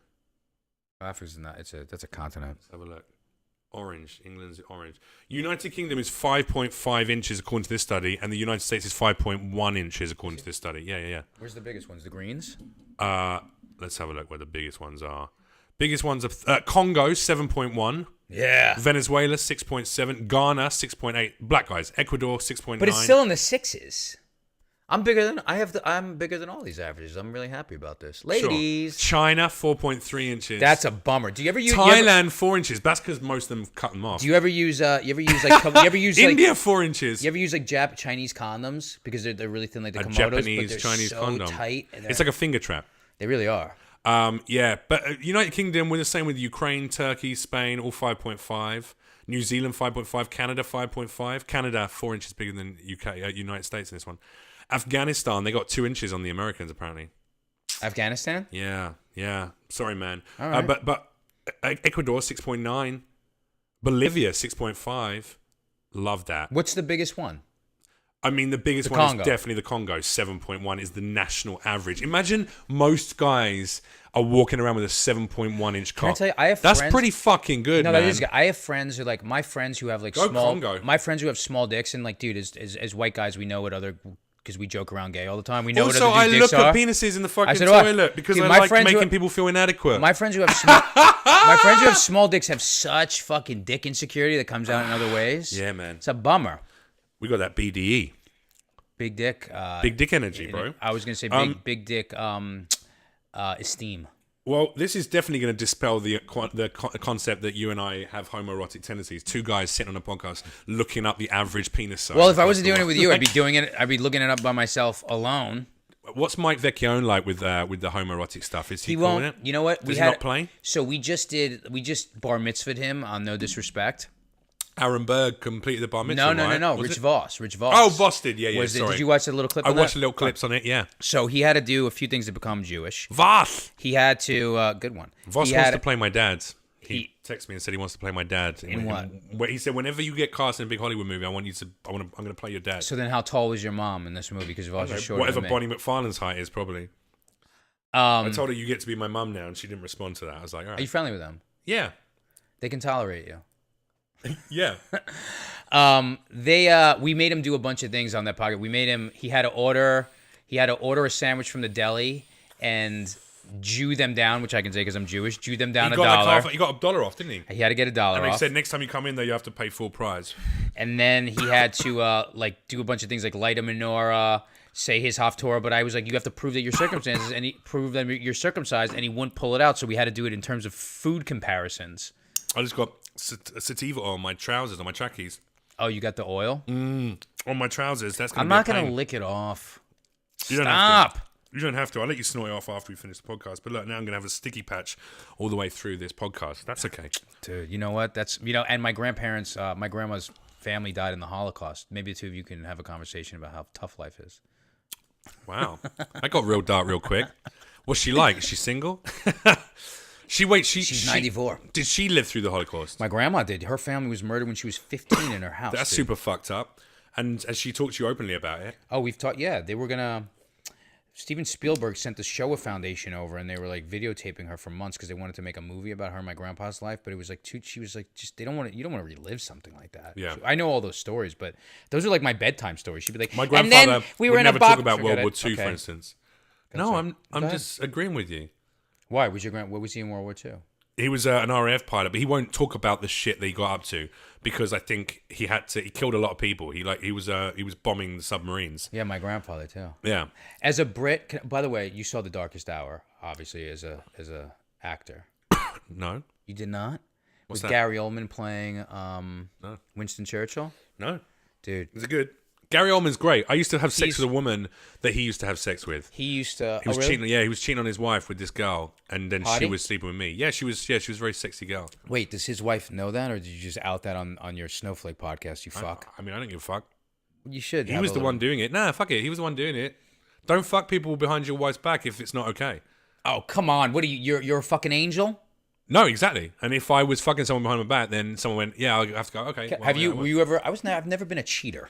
Africa's not. That's a continent. Let's have a look. Orange. England's orange. United Kingdom is 5.5 inches according to this study, and the United States is 5.1 inches according to this study. Yeah. Where's the biggest ones? The greens? Let's have a look where the biggest ones are. Biggest ones are Congo, 7.1. Yeah. Venezuela, 6.7. Ghana, 6.8. Black guys. Ecuador, 6.9. But it's still in the sixes. I'm bigger than all these averages. I'm really happy about this. Ladies. Sure. China, 4.3 inches. That's a bummer. Do you ever use Thailand, 4 inches. That's because most of them cut them off. Do you ever use India, 4 inches. You ever use like Chinese condoms because they're really thin like the Komodos, Japanese but they're Chinese so condom. tight. It's like a finger trap. They really are. Yeah, but United Kingdom, we're the same with Ukraine, Turkey, Spain, all 5.5. New Zealand, 5.5. Canada, 5.5. Canada, 4 inches bigger than United States in this one. Afghanistan, they got 2 inches on the Americans, apparently. Afghanistan? Yeah. Sorry, man. All right. But Ecuador, 6.9. Bolivia, 6.5. Love that. What's the biggest one? I mean, the biggest The one Congo. is definitely the Congo. 7.1 is the national average. Imagine most guys are walking around with a 7.1 inch cock. Can I tell you, I have That's friends, pretty fucking good, No, man. that is good. I have friends who like my friends who have like Go small. Congo. My friends who have small dicks and like, dude, as white guys, we know what other because we joke around gay all the time. We know Also, what I other look dicks are. at penises in the fucking so do I. toilet because Dude, I my like friends who making have- people feel inadequate. My friends who have my friends who have small dicks have such fucking dick insecurity that comes out in other ways. Yeah, man. It's a bummer. We got that BDE. Big dick. Big dick energy, bro. I was gonna say big dick esteem. Well, this is definitely going to dispel the concept that you and I have homoerotic tendencies. Two guys sitting on a podcast looking up the average penis size. Well, if I wasn't doing it with you, I'd be looking it up by myself alone. What's Mike Vecchione like with the homoerotic stuff? Is he cool won't. with it? You know what? Does he not play? So we just bar mitzvahed him on No Disrespect. Aaron Berg completed the bar mitzvah. No. Was Rich it? Voss. Oh, Voss did. Yeah. Sorry. Did you watch the little clip? I watched little clips on it. Yeah. So he had to do a few things to become Jewish. Voss. He had to. Good one. Voss wants to play my dad. He texted me and said he wants to play my dad. In what? He said, whenever you get cast in a big Hollywood movie, I'm going to play your dad. So then, how tall was your mom in this movie? Because Voss is shorter whatever than me. Bonnie McFarlane's height is, probably. I told her you get to be my mum now, and she didn't respond to that. I was like, all right. Are you friendly with them? Yeah. They can tolerate you. Yeah. We made him do a bunch of things on that podcast. He had to order a sandwich from the deli and Jew them down, which I can say because I'm Jewish. Jew them down $1. He got $1 off, didn't he? He had to get $1 off. And he said next time you come in there, you have to pay full price. And then he had to do a bunch of things like light a menorah, say his Haftorah, but I was like, you have to prove that you're circumcised, and you're circumcised, and he wouldn't pull it out, so we had to do it in terms of food comparisons. I just got sativa oil on my trousers, on my trackies. Oh, you got the oil? On my trousers. That's gonna I'm be not a pain. gonna lick it off. You don't Stop. have to. You don't have to. I'll let you snort it off after we finish the podcast. But look, now I'm gonna have a sticky patch all the way through this podcast. That's okay. Dude, you know what? And my grandparents, my grandma's family died in the Holocaust. Maybe the two of you can have a conversation about how tough life is. Wow. I got real dark real quick. What's she like? Is she single? She's 94. Did she live through the Holocaust? My grandma did. Her family was murdered when she was 15 in her house. That's super fucked up. And has she talked to you openly about it? Oh, we've talked. Yeah, they were gonna. Steven Spielberg sent the Shoah Foundation over, and they were like videotaping her for months because they wanted to make a movie about her and my grandpa's life. But it was like she was like, just they don't want to. You don't want to relive something like that. Yeah, I know all those stories, but those are like my bedtime stories. She'd be like, my grandfather and then we would were in never a box. talk about World War II, okay. for instance. No, I'm ahead. just agreeing with you. Why was your what was he in World War II? He was an RAF pilot, but he won't talk about the shit that he got up to because I think he killed a lot of people. He was bombing the submarines. Yeah, my grandfather too. Yeah. As a Brit, by the way, you saw The Darkest Hour, obviously as a actor. No. You did not? What's With that? Gary Oldman playing No. Winston Churchill? No. Dude. Is it good? Gary Oldman's great. I used to have sex with a woman that he used to have sex with. He used to. He was really? cheating. Yeah, he was cheating on his wife with this girl, and then she Hottie? was sleeping with me. Yeah, she was a very sexy girl. Wait, does his wife know that, or did you just out that on your Snowflake podcast? You fuck. I mean, I don't give a fuck. You should. He was the one doing it. Nah, fuck it. He was the one doing it. Don't fuck people behind your wife's back if it's not okay. Oh, come on. What are you? You're a fucking angel? No, exactly. And if I was fucking someone behind my back, then someone went, "Yeah, I'll have to go." Okay. Have you? Were you ever? I've never been a cheater.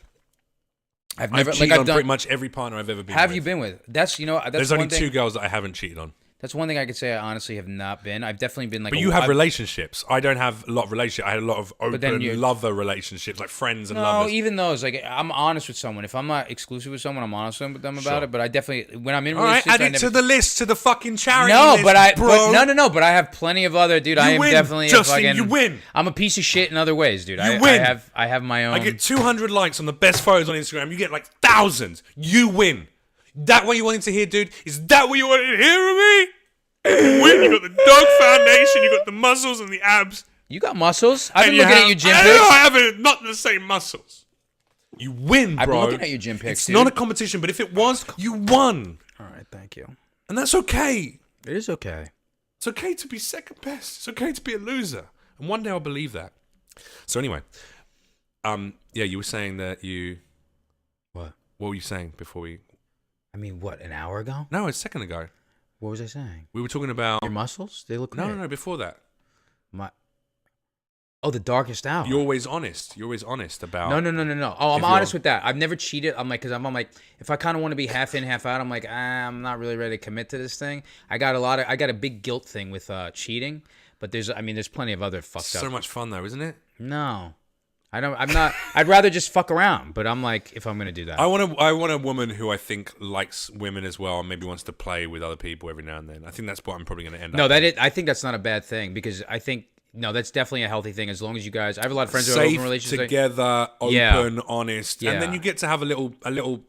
I've cheated on pretty much every partner I've ever been with. Have you been with? That's There's only two girls that I haven't cheated on. That's one thing I could say I honestly have not been. I've definitely been like. But you have relationships. I don't have a lot of relationships. I had a lot of open lover relationships, like friends and lovers. No, even those. Like, I'm honest with someone. If I'm not exclusive with someone, I'm honest with them about it. But I definitely, when I'm in relationships, all right, add it to the list, to the fucking charity no, list, but bro. No. But I have plenty of other, dude. I am win, definitely Justin, you win. I'm a piece of shit in other ways, dude. You win. I have my own. I get 200 likes on the best photos on Instagram. You get like thousands. You win. That what you wanted to hear, dude? Is that what you wanted to hear from me? You win. You got the dog foundation. You got the muscles and the abs. You got muscles. I've been looking at your gym I pics. know I have not the same muscles. You win, bro. I've been looking at your gym pics. It's dude. not a competition, but if it was, you won. All right, thank you. And that's okay. It is okay. It's okay to be second best. It's okay to be a loser. And one day I'll believe that. So anyway, yeah, you were saying that you... What? What were you saying before we... I mean, what, an hour ago? No, a second ago. What was I saying? We were talking about... Your muscles? They look great. No, before that. The Darkest Hour. You're always honest. You're always honest about... No. Oh, I'm honest with that. I've never cheated. I'm like, if I kind of want to be half in, half out, I'm like, I'm not really ready to commit to this thing. I got a big guilt thing with cheating, but there's plenty of other fucked up. So much fun though, isn't it? No. I'm not. I'd rather just fuck around, but I'm like, if I'm gonna do that, I want a woman who I think likes women as well, and maybe wants to play with other people every now and then. I think that's what I'm probably gonna end up. No, I think that's not a bad thing because I think that's definitely a healthy thing as long as you guys. I have a lot of friends who are open relationships. Together, open, honest, and then you get to have a little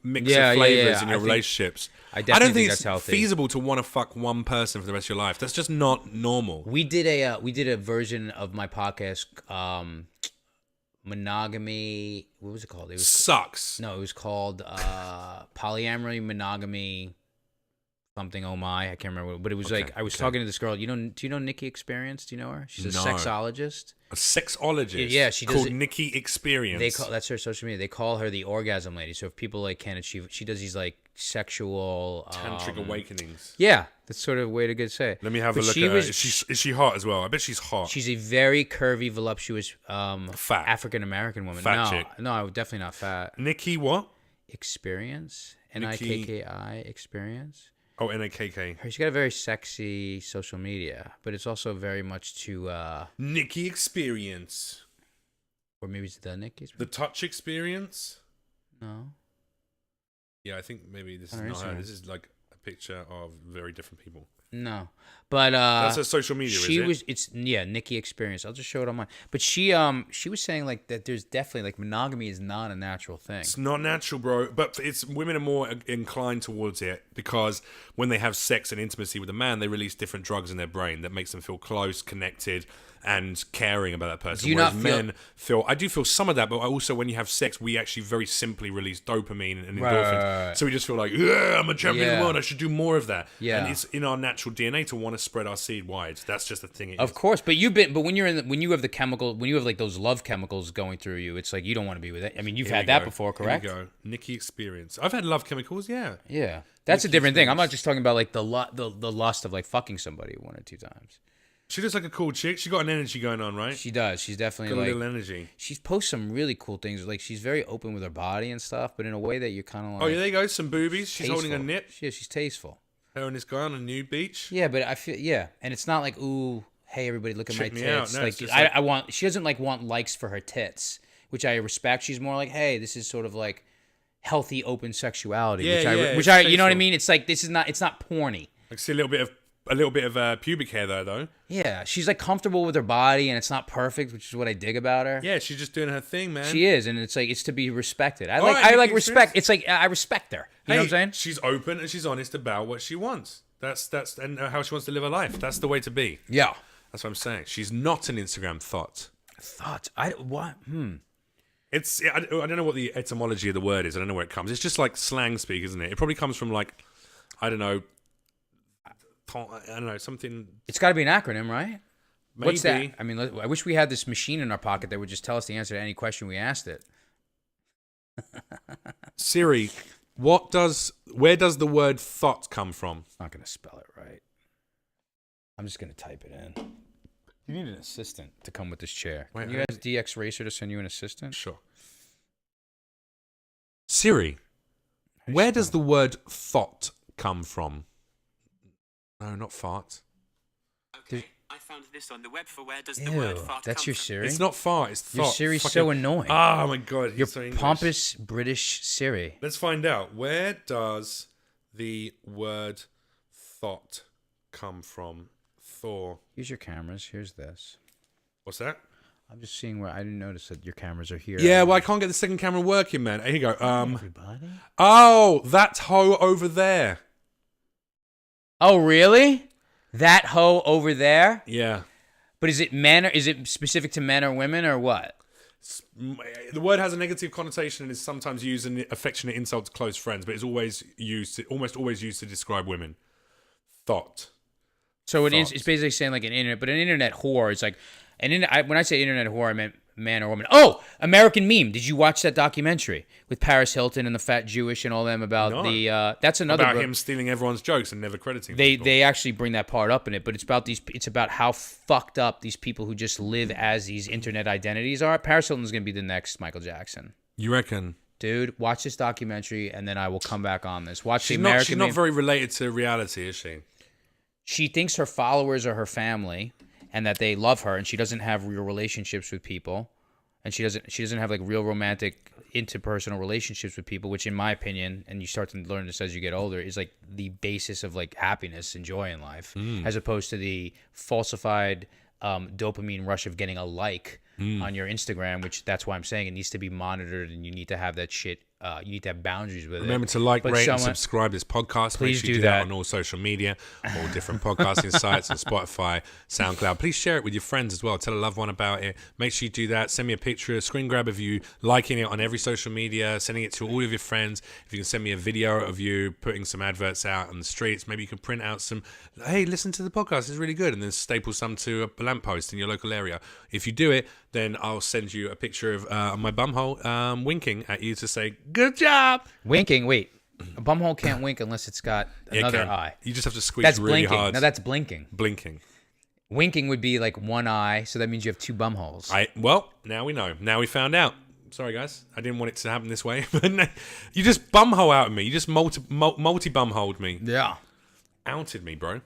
mix of flavors in your relationships. I definitely think it's that's healthy. feasible to want to fuck one person for the rest of your life. That's just not normal. We did a version of my podcast, monogamy. What was it called? It was Sucks. no, it was called polyamory, monogamy, something. Oh my, I can't remember. But it was like I was talking to this girl. Do you know Nikki Experience? Do you know her? She's a sexologist. A sexologist. Yeah, she does called it- Nikki Experience. That's her social media. They call her the orgasm lady. So if people like can't achieve, she does these like sexual Tantric awakenings. Yeah, that's sort of a way to say it. Let me have But a look at her. Is she hot as well? I bet she's hot. She's a very curvy, voluptuous, Fat. African American woman. Fat chick. No, definitely not fat. Nikki what? Experience, Nikki- Nikki Experience. Oh, N-A-K-K. She's got a very sexy social media, but it's also very much to, Nikki Experience. or maybe it's the Nikki's. The touch experience? No. Yeah, I think maybe this is On her not her. Instagram. This is like a picture of very different people. No, but That's her social media, she is it? it's Nikki Experience. I'll just show it on mine. But she was saying like that there's definitely like monogamy is not a natural thing. It's not natural, bro. But it's women are more inclined towards it because when they have sex and intimacy with a man, they release different drugs in their brain that makes them feel close, connected, and caring about that person. Do you Whereas not feel- men feel, I do feel some of that, but also when you have sex, we actually very simply release dopamine and endorphins. Right. So we just feel like, yeah, I'm a champion of Yeah. the world. I should do more of that. Yeah. And it's in our natural DNA to want to spread our seed wide. That's just the thing. It Of is. course, but when you're when you have the chemical, when you have like those love chemicals going through you, it's like you don't want to be with it. I mean, you've Here had we that go. before, Here correct? we go. Nikki Experience. I've had love chemicals, yeah. Yeah, that's a Nikki different thing. I'm Experience. not just talking about like the lust of like fucking somebody one or two times. She looks like a cool chick. She got an energy going on, right? She does. She's definitely got a like little energy. she posts some really cool things. Like she's very open with her body and stuff, but in a way that you're kind of like Oh, yeah, there you go. Some boobies. She's holding a tasteful. nip. She's tasteful. Her and this guy on a nude beach. Yeah, but I feel and it's not like ooh, hey everybody, look at Check my me out. tits. No, Like it's just I, like- I want. She doesn't like want likes for her tits, which I respect. She's more like, hey, this is sort of like healthy, open sexuality. Yeah, which it's I you know what I tasteful. mean? It's like this is not. It's not porny. I can see a little bit of pubic hair there, though. Yeah, she's like comfortable with her body, and it's not perfect, which is what I dig about her. Yeah, she's just doing her thing, man. She is, and it's like it's to be respected. I All like right, I like Nikki respect. Experience. It's like I respect her. You know what I'm saying? She's open and she's honest about what she wants. That's and how she wants to live her life. That's the way to be. Yeah. That's what I'm saying. She's not an Instagram thought. Thoughts? What? It's I don't know what the etymology of the word is. I don't know where it comes. It's just like slang speak, isn't it? It probably comes from like I don't know something. It's got to be an acronym, right? Maybe. What's that? I mean, I wish we had this machine in our pocket that would just tell us the answer to any question we asked it. Siri, where does the word thought come from? It's not going to spell it right. I'm just going to type it in. You need an assistant to come with this chair. Wait, Can you ask DX Racer to send you an assistant? Sure. Siri, where does the word thought come from? No, not fart. Okay, I found this on the web for where does the Ew, word fart that's come your from? Siri? It's not fart, it's thought. Your Siri's Fucking- so annoying. Oh my god, Your he's so English. pompous British Siri. Let's find out. Where does the word thought come from? Thor. Use your cameras. Here's this. What's that? I'm just seeing where I didn't notice that your cameras are here. Yeah, well, I can't get the second camera working, man. Here you go. Everybody? Oh, that hoe over there. Oh, really? That hoe over there? Yeah. But is it men or is it specific to men or women or what? The word has a negative connotation and is sometimes used in affectionate insult to close friends, but it's almost always used to describe women. Thought. So Thoughts. it's basically saying like an internet, but an internet whore is like when I say internet whore, I meant man or woman. Oh, American Meme. Did you watch that documentary with Paris Hilton and the fat Jewish and all them about No. the? That's another About book. him stealing everyone's jokes and never crediting They people. they actually bring that part up in it, but it's about it's about how fucked up these people who just live as these internet identities are. Paris Hilton's gonna be the next Michael Jackson. You reckon? Dude, watch this documentary and then I will come back on this. Watch She's the not, American she's not Meme. very related to reality, is she? She thinks her followers are her family and that they love her, and she doesn't have real relationships with people, and she doesn't have like real romantic interpersonal relationships with people, which in my opinion, and you start to learn this as you get older, is like the basis of like happiness and joy in life, as opposed to the falsified dopamine rush of getting a like on your Instagram, which that's why I'm saying it needs to be monitored and you need to have that shit you need to have boundaries with it. Remember to like, But rate, and someone- subscribe this podcast. Please Make sure you do do that that. on all social media, all different podcasting sites, on Spotify, SoundCloud. Please share it with your friends as well. Tell a loved one about it. Make sure you do that. Send me a picture, a screen grab of you liking it on every social media, sending it to all of your friends. If you can send me a video of you putting some adverts out on the streets, maybe you can print out some, hey, listen to the podcast, it's really good, and then staple some to a lamppost in your local area. If you do it, then I'll send you a picture of my bumhole winking at you to say, good job. Winking, wait. A bumhole can't wink unless it's got another eye. You just have to squeeze That's really blinking. hard. No, that's blinking. Blinking. Winking would be like one eye, so that means you have two bumholes. Well, now we know. Now we found out. Sorry, guys. I didn't want it to happen this way. But you just bumhole out of me. You just multi-bumholed me. Yeah. Outed me, bro.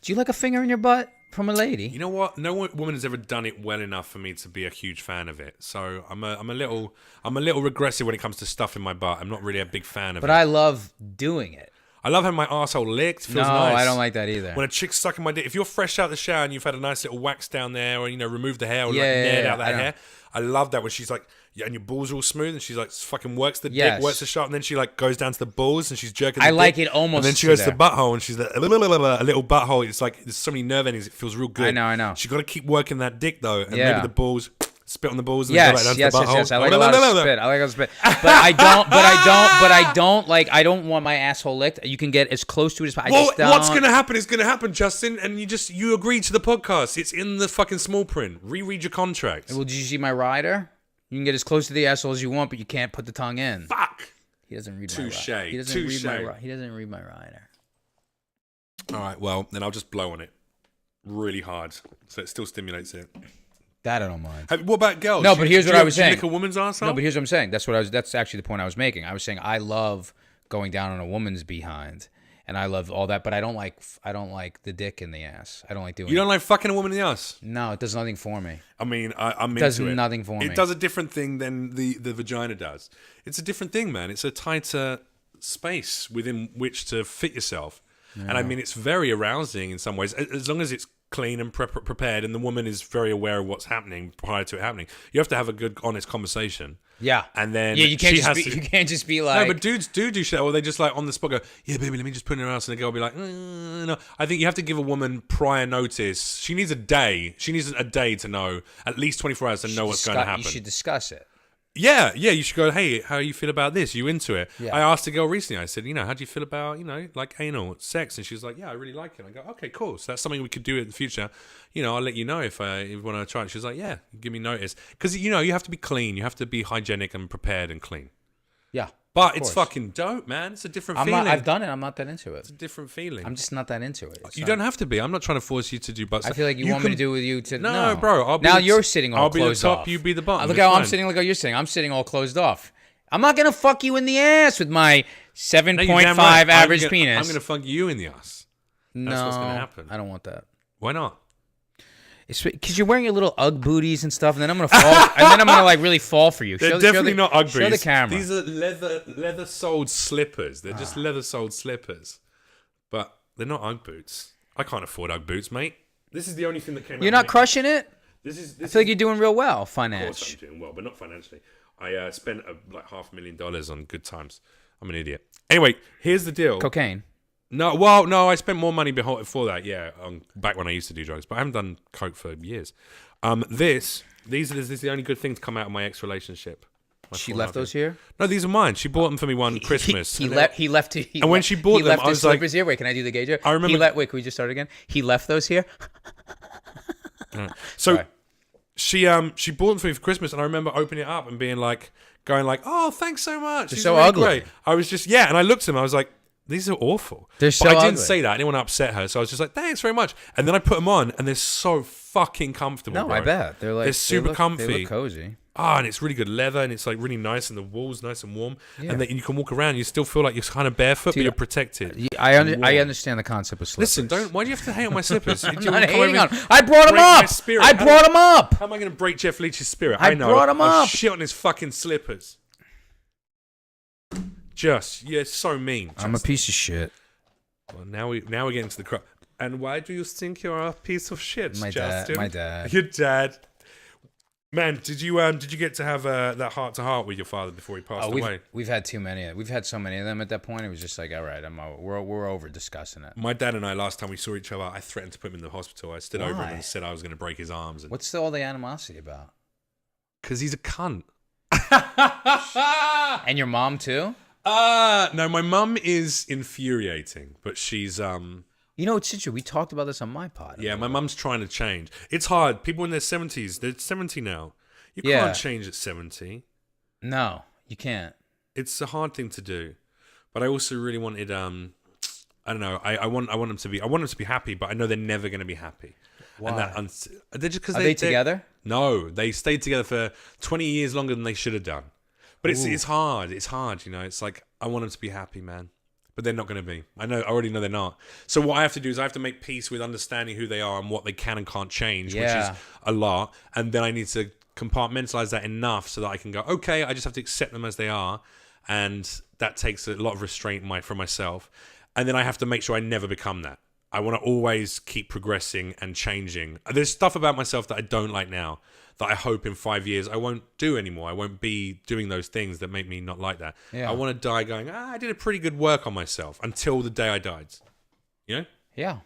Do you like a finger in your butt from a lady? You know what? No woman has ever done it well enough for me to be a huge fan of it. So I'm a little regressive when it comes to stuff in my butt. I'm not really a big fan of it. But I love doing it. I love having my arsehole licked. Feels No, nice. I don't like that either. When a chick's sucking my dick, if you're fresh out the shower and you've had a nice little wax down there, or remove the hair, or nared out that hair, I love that when she's like, yeah, and your balls are all smooth, and she's like, fucking works the dick, works the shot, and then she like goes down to the balls and she's jerking. The I like dick, it almost. And then she goes to the butthole and she's like, a little butthole. It's like there's so many nerve endings. It feels real good. I know. She's got to keep working that dick though, and maybe the balls. Spit on the balls and yes, go back down to the butthole. Yes. I like a lot of spit. But I don't want my asshole licked. You can get as close to it as possible. What's going to happen is going to happen, Justin, and you agreed to the podcast. It's in the fucking small print. Reread your contract. Well, did you see my rider? You can get as close to the asshole as you want, but you can't put the tongue in. Fuck. He doesn't read Touche. my rider. He doesn't read my rider. All right, well, then I'll just blow on it really hard so it still stimulates it. That I don't mind. What about girls? No, but here's what I was saying. Lick a woman's arsehole? No, but here's what I'm saying. That's actually the point I was making. I was saying I love going down on a woman's behind, and I love all that, but I don't like the dick in the ass. I don't like doing. You don't like fucking a woman in the ass? No, it does nothing for me. I mean, I'm into it. Does nothing for me. It does a different thing than the vagina does. It's a different thing, man. It's a tighter space within which to fit yourself. Yeah. And I mean, it's very arousing in some ways, as long as it's clean and prepared, and the woman is very aware of what's happening prior to it happening. You have to have a good, honest conversation. Yeah, and then you can't just be like. No, but dudes do shit, or they just like on the spot go, yeah, baby, let me just put it in her ass, and the girl will be like, no. I think you have to give a woman prior notice. She needs a day. She needs a day to know, at least 24 hours to know what's going to happen. You should discuss it. Yeah, you should go, hey, how do you feel about this? Are you into it? Yeah. I asked a girl recently, I said, how do you feel about, like anal sex? And she's like, yeah, I really like it. I go, okay, cool. So that's something we could do in the future. I'll let you know if you want to try it. She's like, yeah, give me notice. Because, you have to be clean. You have to be hygienic and prepared and clean. Yeah. But it's fucking dope, man. It's a different feeling. I've done it. I'm not that into it. It's a different feeling. I'm just not that into it. You don't have to be. I'm not trying to force you to do butt stuff. I feel like you want me to do with you to... No, bro. Now you're sitting all closed off. I'll be the top, you be the bottom. Look how I'm sitting, look how you're sitting. I'm sitting all closed off. I'm not going to fuck you in the ass with my 7.5 average penis. I'm going to fuck you in the ass. That's what's going to happen. I don't want that. Why not? It's because you're wearing your little Ugg booties and stuff, and then I'm gonna fall, and then I'm gonna like really fall for you. They're definitely not Ugg booties. Show the camera. These are leather-soled slippers. They're just leather-soled slippers, but they're not Ugg boots. I can't afford Ugg boots, mate. This is the only thing that came. You're not crushing it. I feel like you're doing real well financially. Of course I'm doing well, but not financially. I spent like $500,000 on good times. I'm an idiot. Anyway, here's the deal. Cocaine. No, I spent more money before that, back when I used to do drugs, but I haven't done coke for years. This is the only good thing to come out of my ex-relationship. She left those here? No, these are mine. She bought them for me one Christmas. He left. And when she bought them, I was like, here. Wait, can I do the gauge here? I remember. Wait, can we just start again? He left those here. So she bought them for me for Christmas, and I remember opening it up and being like, oh, thanks so much. They're so ugly. Great. I was just, and I looked at them, I was like, these are awful. They're so But I didn't ugly. say that. I didn't want to upset her. So I was just like, thanks very much. And then I put them on, and they're so fucking comfortable. No, bro. I bet. They're super comfy. They look cozy. And it's really good leather, and it's like really nice, and the wool's nice and warm. Yeah. And then you can walk around. You still feel like you're kind of barefoot, but you're protected. I understand the concept of slippers. Listen, why do you have to hate on my slippers? I'm not hating on them. I brought them up. How am I going to break Jeff Leach's spirit? I know. Brought them up. Shit on his fucking slippers. You're so mean. Justin. I'm a piece of shit. Well, now we're getting to the crux. And why do you think you're a piece of shit, Justin? My dad. Your dad. Man, did you get to have that heart to heart with your father before he passed away? We've had too many. We've had so many of them at that point. It was just like, all right, we're over discussing it. My dad and I, last time we saw each other, I threatened to put him in the hospital. I stood over him and said I was going to break his arms. What's all the animosity about? Because he's a cunt. And your mom too? No, my mum is infuriating, but she's You know, it's true. We talked about this on my pod. Yeah, my mum's trying to change. It's hard. People in their 70s, they're 70 now. You can't change at 70. No, you can't. It's a hard thing to do. But I also really wanted I don't know. I want them to be happy, but I know they're never going to be happy. Why? And they're just because Are they together? No, they stayed together for 20 years longer than they should have done. But it's hard. It's hard, you know. It's like I want them to be happy, man. But they're not going to be. I already know they're not. So what I have to do is I have to make peace with understanding who they are and what they can and can't change, which is a lot. And then I need to compartmentalize that enough so that I can go, okay, I just have to accept them as they are. And that takes a lot of restraint from myself. And then I have to make sure I never become that. I want to always keep progressing and changing. There's stuff about myself that I don't like now that I hope in 5 years I won't do anymore. I won't be doing those things that make me not like that. Yeah. I want to die going, I did a pretty good work on myself until the day I died. You know? Yeah.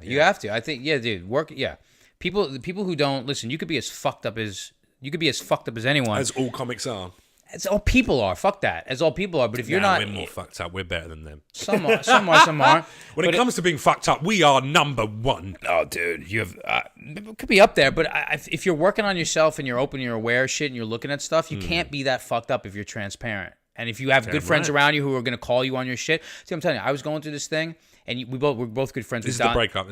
You have to. I think, dude, work. Yeah. People who don't listen, you could be as fucked up as anyone. As all comics are. As all people are. Fuck that. As all people are. But if you're not, we're more fucked up. We're better than them. Some are. Some aren't. When it comes to being fucked up, we are number one. Oh, dude, you have. It could be up there, but if you're working on yourself and you're open, you're aware of shit, and you're looking at stuff, you can't be that fucked up if you're transparent. And if you have good friends around you who are going to call you on your shit. See, I'm telling you, I was going through this thing, and we're both good friends. This is the breakup.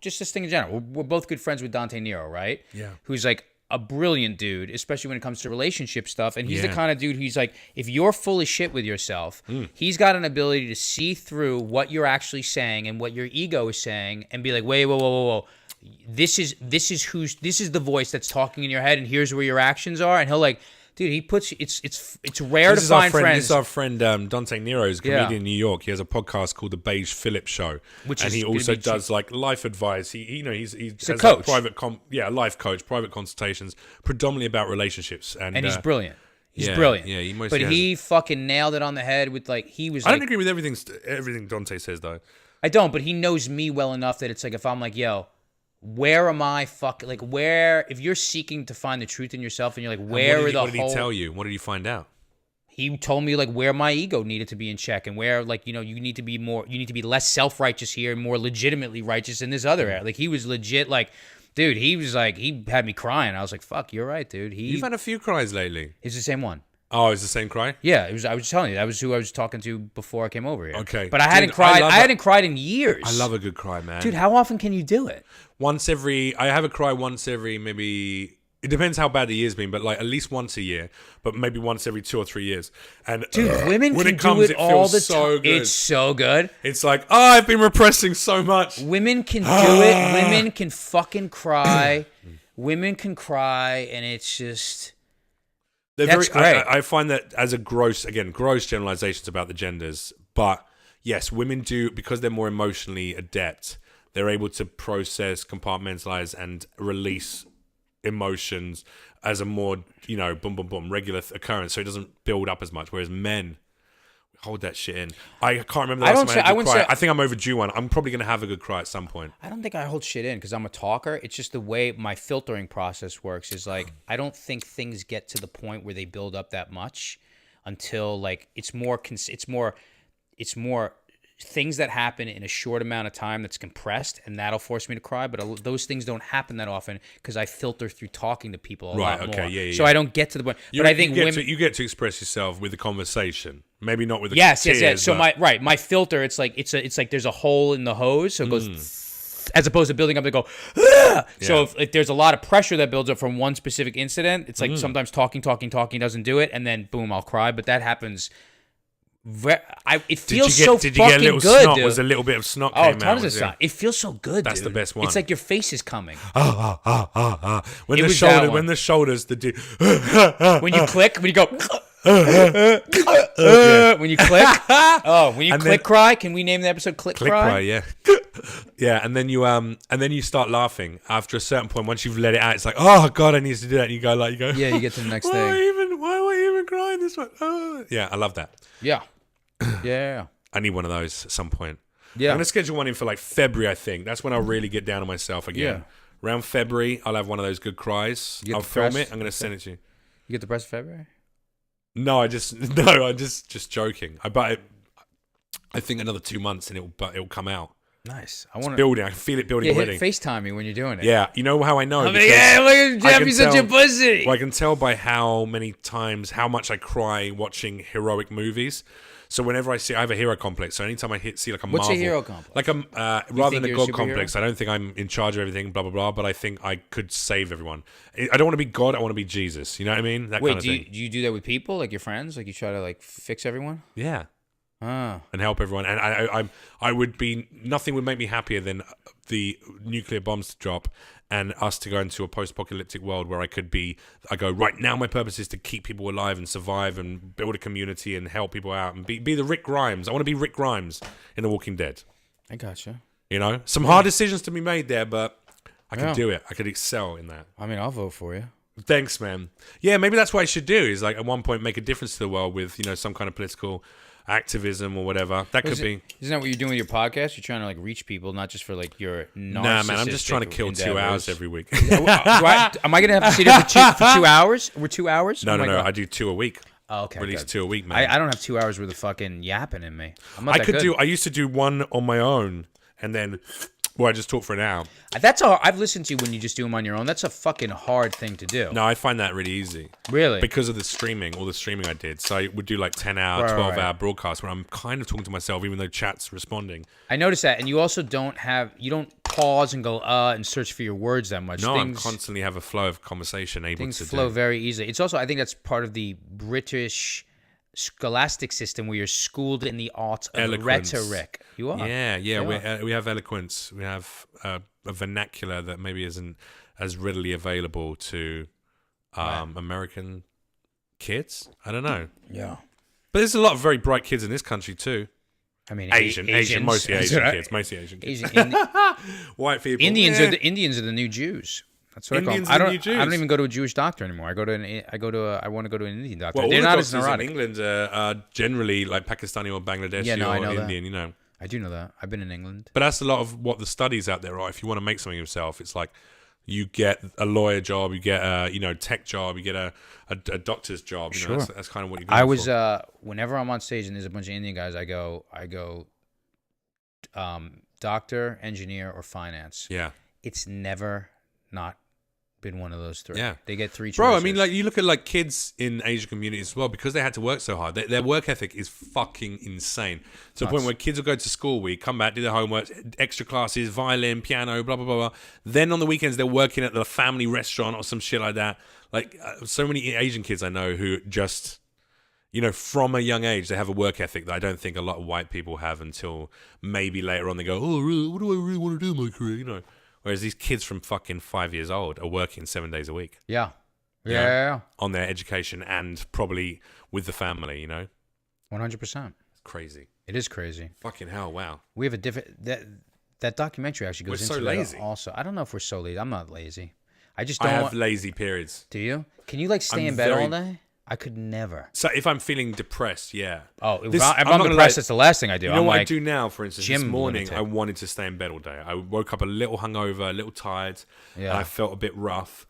Just this thing in general. We're both good friends with Dante Nero, right? Yeah. Who's like a brilliant dude, especially when it comes to relationship stuff. And he's the kind of dude who's like, if you're full of shit with yourself, he's got an ability to see through what you're actually saying and what your ego is saying and be like, wait, whoa. This is the voice that's talking in your head, and here's where your actions are. And he'll like, dude, he puts it's rare to find friends. This is our friend Dante Nero, is a comedian in New York. He has a podcast called The Beige Phillips Show, and he also does like life advice. He's a coach, life coach, private consultations, predominantly about relationships, and he's brilliant. He's brilliant. Yeah, he fucking nailed it on the head with like he was. I don't agree with everything Dante says though. I don't, but he knows me well enough that it's like if I'm like, yo, where am I if you're seeking to find the truth in yourself and you're like, what did he tell you? What did you find out? He told me like where my ego needed to be in check and where like, you know, you need to be less self-righteous here and more legitimately righteous in this other area. Like he was legit like, dude, he had me crying. I was like, fuck, you're right, dude. You've had a few cries lately. It's the same one. Oh, it's the same cry? Yeah, it was. I was telling you, that was who I was talking to before I came over here. Okay. But I hadn't cried. I hadn't cried in years. I love a good cry, man. Dude, how often can you do it? I have a cry once every maybe, it depends how bad the year's been, but like at least once a year, but maybe once every 2 or 3 years. And dude, women can do it all the time. It's so good. It's like, I've been repressing so much. Women can do it. Women can fucking cry. Women can cry, and it's just... That's great. I find that as a gross generalizations about the genders, but yes, women do, because they're more emotionally adept, they're able to process, compartmentalize, and release emotions as a more, you know, boom, boom, boom, regular occurrence, so it doesn't build up as much, whereas men hold that shit in. I can't remember the last time I had a good cry. I think I'm overdue one. I'm probably going to have a good cry at some point. I don't think I hold shit in because I'm a talker. It's just the way my filtering process works is like, I don't think things get to the point where they build up that much until like it's more things that happen in a short amount of time that's compressed, and that'll force me to cry. But those things don't happen that often because I filter through talking to people a lot more. Yeah. So I don't get to the point. But I think you get to express yourself with the conversation, maybe not with the yes. tears, So my filter, it's like there's a hole in the hose, so it goes as opposed to building up to go. Ah! So if there's a lot of pressure that builds up from one specific incident, it's like sometimes talking doesn't do it, and then boom, I'll cry. But that happens. It feels so fucking good. Did you get a little snot? Was a little bit of snot came out? Tons of snot. It feels so good. That's dude. The best one. It's like your face is coming. When the shoulders, when you click, when you go. When you click, when you click, cry. Can we name the episode "Click Cry"? Yeah. Yeah, and then you start laughing after a certain point. Once you've let it out, it's like, oh god, I need to do that. And you go. Yeah, you get to the next why thing. Why am I even crying this one? Oh. Yeah, I love that. Yeah. Yeah. I need one of those at some point. Yeah. I'm gonna schedule one in for like February. I think that's when I'll really get down on myself again. Yeah. Around February, I'll have one of those good cries. I'll film it. I'm gonna send it to you. You get depressed in February? No, I'm just joking. I think another 2 months and it'll come out. Nice. Building. I can feel it building already. FaceTime me when you're doing it. Yeah, you know how I know? Look at Jeff, he's such a pussy. Well, I can tell by how much I cry watching heroic movies. So whenever I have a hero complex. So anytime I see like a What's Marvel, your hero complex? like rather than a you're god a superhero? complex, I don't think I'm in charge of everything. Blah blah blah. But I think I could save everyone. I don't want to be God. I want to be Jesus. You know what I mean? That kind of thing. Do you do that with people, like your friends? Like you try to like fix everyone? Yeah. Ah. And help everyone. And I would be, nothing would make me happier than the nuclear bombs to drop and us to go into a post-apocalyptic world where I go, right now my purpose is to keep people alive and survive and build a community and help people out and be the Rick Grimes. I want to be Rick Grimes in The Walking Dead. I gotcha. You know? Some hard decisions to be made there, but I could Yeah. do it. I could excel in that. I mean, I'll vote for you. Thanks, man. Yeah, maybe that's what I should do, is like at one point make a difference to the world with, some kind of political activism or whatever. That could be. Isn't that what you're doing with your podcast? You're trying to like reach people, not just for like your narcissistic Nah, man, I'm just trying to kill endeavors. 2 hours every week. Am I going to have to sit here for 2 hours? We're 2 hours? No, Oh my no. God. I do 2 a week. Oh, okay. Release good. 2 a week, man. I don't have 2 hours worth of fucking yapping in me. I'm not that good. I used to do one on my own, and then, I just talk for an hour. That's all. I've listened to you when you just do them on your own. That's a fucking hard thing to do. No, I find that really easy. Really? Because of all the streaming I did. So I would do like 10-hour, 12-hour broadcasts where I'm kind of talking to myself, even though chat's responding. I noticed that, and you also don't pause and go and search for your words that much. No, I constantly have a flow of conversation Things flow very easily. It's also, I think that's part of the British scholastic system where you're schooled in the art of Eloquence. Rhetoric. You are. Yeah. We have eloquence. We have a vernacular that maybe isn't as readily available to American kids. I don't know. Yeah. But there's a lot of very bright kids in this country too. I mean, Asian, mostly Asian right. kids, mostly Asian kids. White people. Indians yeah. Indians are the new Jews. That's what Indians I call them. are the new Jews. I don't even go to a Jewish doctor anymore. I want to go to an Indian doctor. Well, They're all the not as doctors in neurotic. England are generally like Pakistani or Bangladeshi or Indian, that. I do know that. I've been in England. But that's a lot of what the studies out there are. If you want to make something yourself, it's like you get a lawyer job, you get a tech job, you get a doctor's job. You know, that's kind of what you're going for. Whenever I'm on stage and there's a bunch of Indian guys, I go doctor, engineer, or finance. Yeah. It's never not been one of those three. Yeah. They get three choices. Bro, I mean, like, you look at, like, kids in Asian communities as well, because they had to work so hard. Their work ethic is fucking insane. To the point where kids will go to school week, come back, do their homework, extra classes, violin, piano, blah, blah, blah, blah. Then on the weekends, they're working at the family restaurant or some shit like that. Like, so many Asian kids I know who just, from a young age, they have a work ethic that I don't think a lot of white people have until maybe later on they go, oh, really? What do I really want to do in my career? Whereas these kids from fucking 5 years old are working 7 days a week. Yeah. Yeah. On their education and probably with the family, 100%. Crazy. It is crazy. Fucking hell, wow. We have a different... That documentary actually goes into so lazy. that also. I don't know if we're so lazy. I'm not lazy. I just don't I have lazy periods. Do you? Can you stay in bed all day? I could never. So if I'm feeling depressed, yeah. Oh, if I'm depressed, it's the last thing I do. You know what I do now, for instance? This morning, lunatic. I wanted to stay in bed all day. I woke up a little hungover, a little tired, and I felt a bit rough.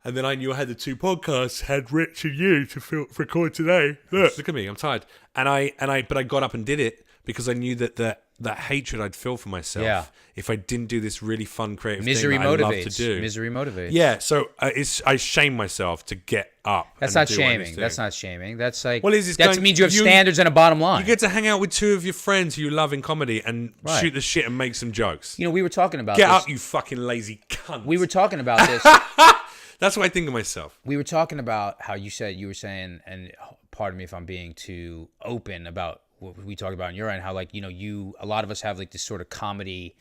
And then I knew I had the 2 podcasts, had Rich and you to record today. Look at me, I'm tired. But I got up and did it because I knew that that hatred I'd feel for myself if I didn't do this really fun creative thing that I love to do. Misery motivates. Yeah, so I shame myself to get up. That's not shaming. That's not shaming. That's like that means you have standards and a bottom line. You get to hang out with 2 of your friends who you love in comedy and shoot the shit and make some jokes. We were talking about Get this. up, you fucking lazy cunt. We were talking about this. That's what I think of myself. We were talking about how you were saying, and pardon me if I'm being too open about what we talk about on your end, how a lot of us have like this sort of comedy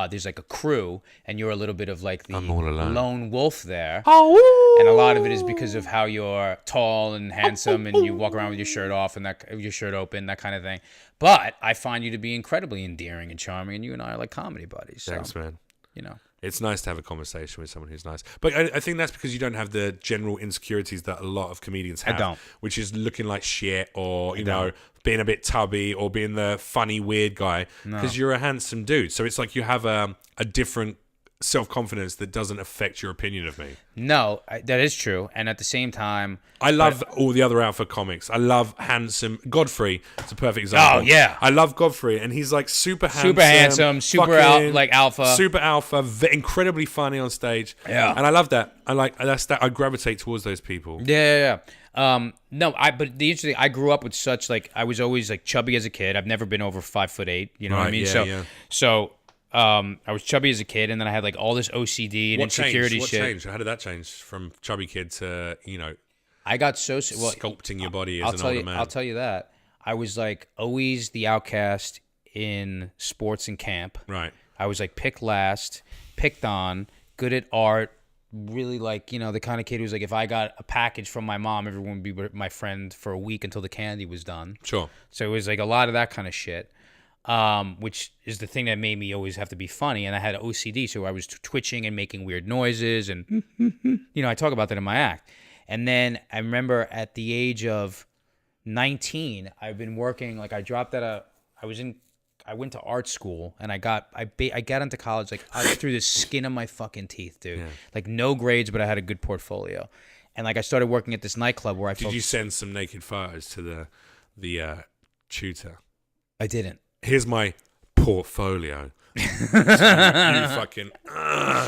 there's like a crew, and you're a little bit of like the I'm all alone. lone wolf there. Oh, And a lot of it is because of how you're tall and handsome, and you walk around with your shirt off and your shirt open, that kind of thing. But I find you to be incredibly endearing and charming, and you and I are like comedy buddies. So, thanks, man. you know. It's nice to have a conversation with someone who's nice. But I think that's because you don't have the general insecurities that a lot of comedians have. I don't. Which is looking like shit or, you know, being a bit tubby or being the funny, weird guy. Because you're a handsome dude. So it's like you have a different self-confidence that doesn't affect your opinion of me. No, that is true. And at the same time... I love all the other alpha comics. I love handsome... Godfrey, it's a perfect example. Oh, yeah. I love Godfrey, and he's like super handsome. Super alpha. Super alpha, incredibly funny on stage. Yeah. And I love that. I gravitate towards those people. Yeah. No, but the interesting, I grew up with such, like, I was always like chubby as a kid. I've never been over 5'8", you know what I mean? So I was chubby as a kid, and then I had like all this OCD and insecurity What shit. changed? How did that change from chubby kid to, you know, I got so sculpting your body as an older man? I'll tell you that. I was like always the outcast in sports and camp. Right. I was like picked last, picked on, good at art, really like, you know, the kind of kid who's like, if I got a package from my mom, everyone would be my friend for a week until the candy was done. Sure. So it was like a lot of that kind of shit. Which is the thing that made me always have to be funny. And I had OCD, so I was twitching and making weird noises. And, you know, I talk about that in my act. And then I remember at the age of 19, I've been working, like I went to art school, and I got into college, like I was through the skin of my fucking teeth, dude. Yeah. Like no grades, but I had a good portfolio. And like I started working at this nightclub where Did you send some naked photos to the tutor? I didn't. Here's my portfolio. you fucking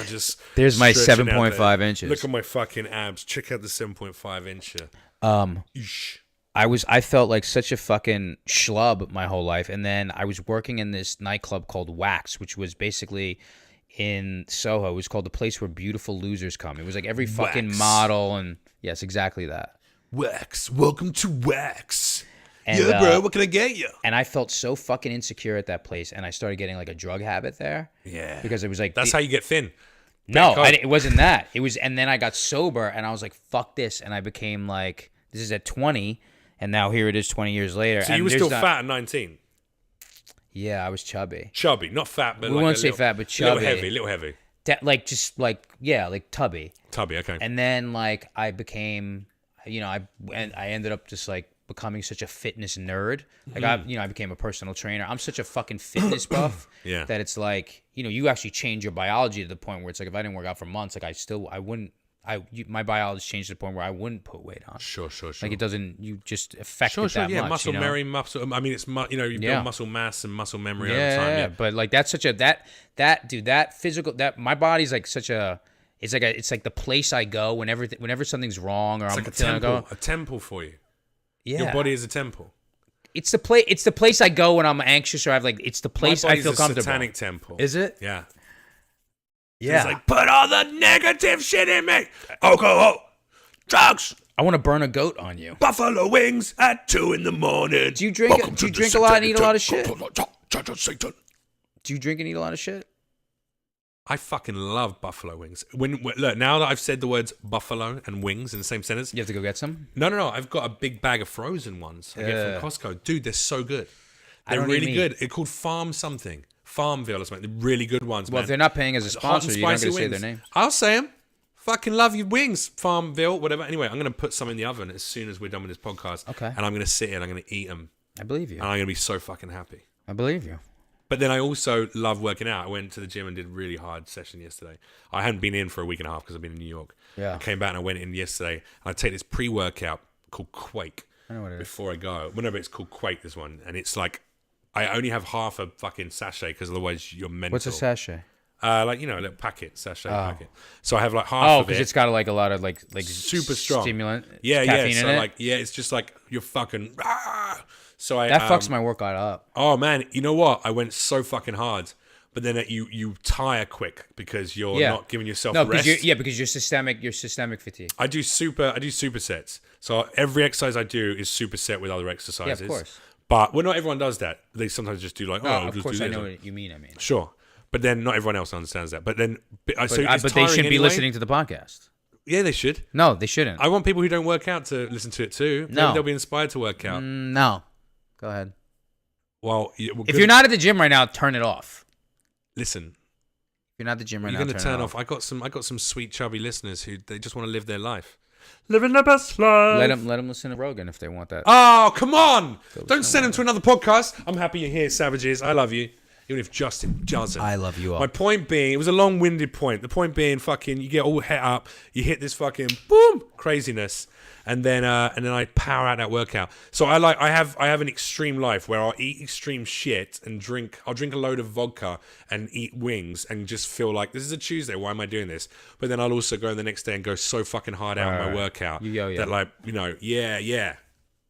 just. There's my 7.5 inches. Look at my fucking abs. Check out the 7.5 incher. I felt like such a fucking schlub my whole life, and then I was working in this nightclub called Wax, which was basically in Soho. It was called the place where beautiful losers come. It was like every fucking Wax. model, and yes, exactly that. Wax, welcome to Wax. And, yeah, bro, what can I get you? And I felt so fucking insecure at that place, and I started getting like a drug habit there. Yeah, because it was like that's how you get thin. No, it wasn't that. It was, and then I got sober, and I was like, "Fuck this," and I became like, "This is at 20." And now here it is 20 years later. So you were still fat at 19? Yeah, I was chubby. Chubby, not fat, but we like won't say fat, but chubby. Little heavy. Like just like, yeah, like tubby. Tubby, okay. And then like I became, you know, I ended up just like becoming such a fitness nerd. Like I became a personal trainer. I'm such a fucking fitness buff that it's like, you know, you actually change your biology to the point where it's like if I didn't work out for months, like my biology changed to the point where I wouldn't put weight on. Sure. Like it doesn't, you just affect it that much. Muscle memory, I mean, it's, you know, you build muscle mass and muscle memory over time. Yeah, but like that's such a, that physical, that my body's like such a, it's like the place I go whenever something's wrong or it's I'm like feeling a temple for you. Yeah. Your body is a temple. It's the place I go when I'm anxious or it's the place I feel comfortable. It's a satanic temple. Is it? Yeah. Yeah. It's like, put all the negative shit in me. Alcohol, drugs. I want to burn a goat on you. Buffalo wings at 2 a.m. Do you drink a lot and eat a lot of shit? Satan. Do you drink and eat a lot of shit? I fucking love buffalo wings. Look, now that I've said the words buffalo and wings in the same sentence. You have to go get some? No. I've got a big bag of frozen ones I get from Costco. Dude, they're so good. They're really good. It's called Farm something. Farmville or something. They're really good ones, Well, man. if they're not paying as a sponsor, you don't get to say their name. I'll say them. Fucking love your wings, Farmville, whatever. Anyway, I'm going to put some in the oven as soon as we're done with this podcast. Okay. And I'm going to sit here and I'm going to eat them. I believe you. And I'm going to be so fucking happy. I believe you. But then I also love working out. I went to the gym and did a really hard session yesterday. I hadn't been in for a week and a half because I've been in New York. Yeah. I came back and I went in yesterday. And I take this pre-workout called Quake. I know what it is. Before I go. Whenever it's called Quake, this one. And it's like, I only have half a fucking sachet because otherwise you're mental. What's a sachet? Like, you know, a little packet, sachet packet. So I have like half of it. Oh, because it's got like a lot of like super strong stimulant. Yeah. Caffeine So in it? like, it's just like you're fucking. So that fucks my workout up. Oh man, you know what? I went so fucking hard, but then you tire quick because you're not giving yourself rest. Because you're systemic fatigue. I do supersets. So every exercise I do is superset with other exercises. Yeah, of course. But not everyone does that. They sometimes just do like, of just course do I this. know what you mean. Sure. But then not everyone else understands that. But then, so But it's they tiring shouldn't be anyway? listening to the podcast. Yeah, they should. No, they shouldn't. I want people who don't work out to listen to it too. No. Maybe they'll be inspired to work out. No. Go ahead. Well, If you're not at the gym right now, turn it off. listen, If you're not at the gym right you're now, going to turn turn it off. I got some sweet chubby listeners who they just want to live their life, living their best life. Let them listen to Rogan if they want that. Oh, come on! Don't send them to another podcast. I'm happy you're here, savages. I love you. Even if Justin doesn't. I love you all. My point being, it was a long-winded point. The point being, fucking, you get all het up, you hit this fucking boom craziness, and then I power out that workout. So I have an extreme life where I'll eat extreme shit and I'll drink a load of vodka and eat wings and just feel like this is a Tuesday. Why am I doing this? But then I'll also go the next day and go so fucking hard out on my workout that like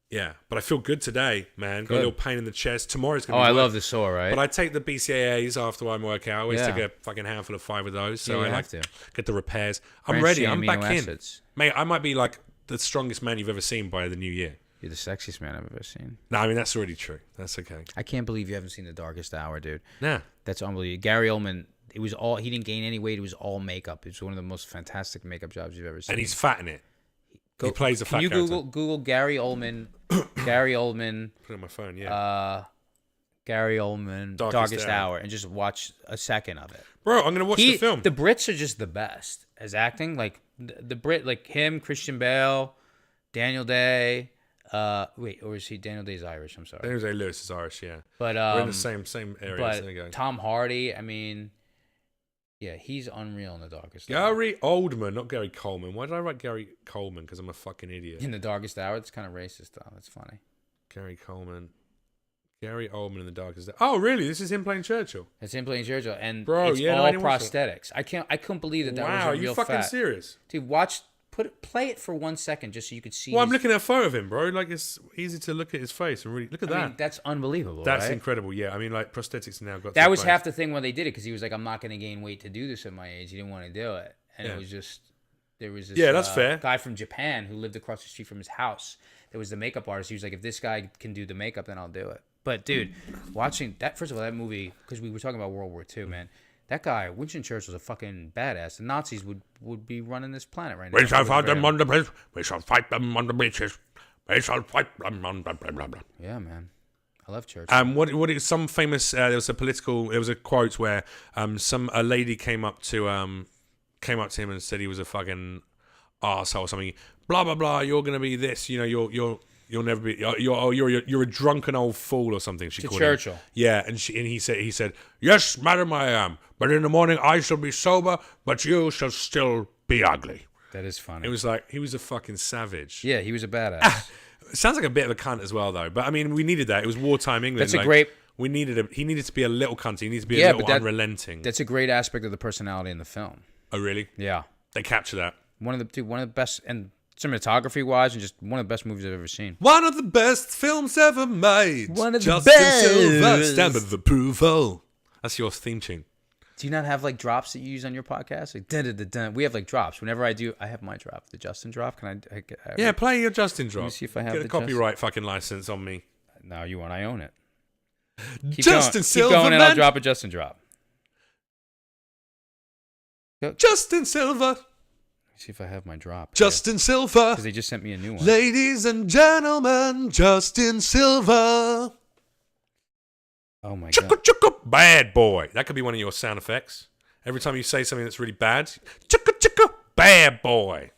yeah. But I feel good today, man. Got a little pain in the chest. Tomorrow's gonna be I worse. love the sore, right? But I take the BCAAs after I work out. I always take a fucking handful of 5 of those. So I like to get the repairs. I'm ready. I'm back in. Mate, I might be like the strongest man you've ever seen by the new year. You're the sexiest man I've ever seen. No, I mean, that's already true. That's okay. I can't believe you haven't seen The Darkest Hour, dude. Nah. That's unbelievable. Gary Oldman, he didn't gain any weight. It was all makeup. It was one of the most fantastic makeup jobs you've ever seen. And he's fat in it. He plays a fat character. character. Can you Google Gary Oldman? Gary Oldman. Put it on my phone, yeah. Gary Oldman, Darkest Hour, and just watch a second of it. Bro, I'm going to watch the film. The Brits are just the best as acting. Like, the Brit, like him, Christian Bale, Daniel Day. Wait, or is he? Daniel Day's Irish, I'm sorry. Daniel Day-Lewis is Irish, yeah. But, we're in the same area. But so there you go. Tom Hardy, I mean... Yeah, he's unreal in The Darkest Hour. Gary Oldman, not Gary Coleman. Why did I write Gary Coleman? Because I'm a fucking idiot. In The Darkest Hour, it's kind of racist, though. That's funny. Gary Coleman. Gary Oldman in The Darkest Hour. Oh, really? This is him playing Churchill? It's him playing Churchill, and Bro, it's all prosthetics. I couldn't believe that wow, wasn't real are you fucking fat. serious? Dude, play it for 1 second just so you could see. Well, I'm looking at a photo of him, bro. Like, it's easy to look at his face and really look at that. I mean, that's unbelievable. That's right? incredible. Yeah, I mean, like prosthetics now got. That was half the thing when they did it because he was like, "I'm not going to gain weight to do this at my age." He didn't want to do it, and it was just there was this that's fair. guy from Japan who lived across the street from his house. There was the makeup artist. He was like, "If this guy can do the makeup, then I'll do it." But dude, watching that, first of all, that movie, because we were talking about World War II, man. That guy, Winston Churchill's a fucking badass. The Nazis would be running this planet right now. We shall fight them on the bridge. We shall fight them on the beaches. We shall fight them on the blah, blah, blah. Yeah, man. I love Churchill. What is some famous? There was a quote where a lady came up to him and said he was a fucking arsehole or something. Blah blah blah. You're gonna be this. You know you'll never be. You're a drunken old fool or something. She called Churchill. him. Yeah, and he said, yes, madam, I am. But in the morning I shall be sober, but you shall still be ugly. That is funny. It was like he was a fucking savage. Yeah, he was a badass. Sounds like a bit of a cunt as well, though. But I mean, we needed that. It was wartime England. That's a great. He needed to be a little cunt. He needed to be a little unrelenting. That's a great aspect of the personality in the film. Oh, really? Yeah. They capture that. One of the best, and cinematography wise, and just one of the best movies I've ever seen. One of the best films ever made. One of the Justin best. Silver, stamp of approval. That's your theme tune. Do you not have like drops that you use on your podcast? Like dun, dun, dun, dun. We have like drops. Whenever I do, I have my drop, the Justin drop. Can I yeah, play your Justin drop. Let me see if I have Get a the copyright fucking license on me. No, you won't. I own it. Keep Justin Silver, keep going, and I'll drop a Justin drop. Justin Silver. See if I have my drop. Justin Silver. Because they just sent me a new one. Ladies and gentlemen, Justin Silver. Oh my Chugga, god. chugga, bad boy. That could be one of your sound effects. Every time you say something that's really bad, chugga, chugga, bad boy.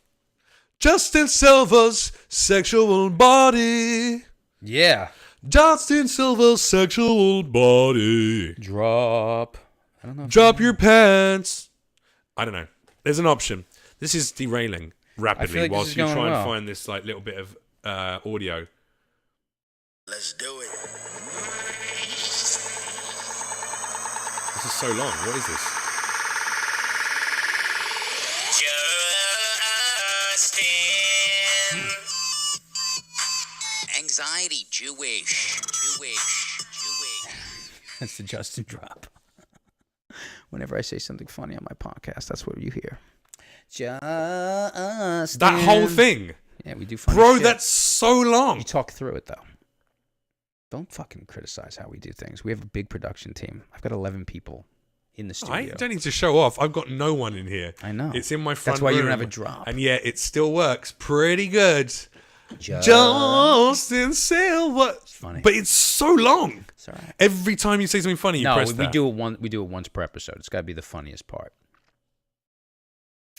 Justin Silver's sexual body. Yeah. Justin Silver's sexual body. Drop. I don't know. Drop your pants. I don't know. There's an option. This is derailing rapidly like whilst you try and well. find this like little bit of audio. Let's do it. This is so long. What is this? Justin. Anxiety, Jewish. That's the Justin drop. Whenever I say something funny on my podcast, that's what you hear. Justin. That whole thing. Yeah, we do funny Bro, shit. that's so long. You talk through it, though. Don't fucking criticize how we do things. We have a big production team. I've got 11 people in the studio. I don't need to show off. I've got no one in here. I know. It's in my front That's why room, you don't have a drop. And yet it still works pretty good. Justin Silver. It's funny. But it's so long. It's all right. Every time you say something funny, you press that. We do it once per episode. It's got to be the funniest part.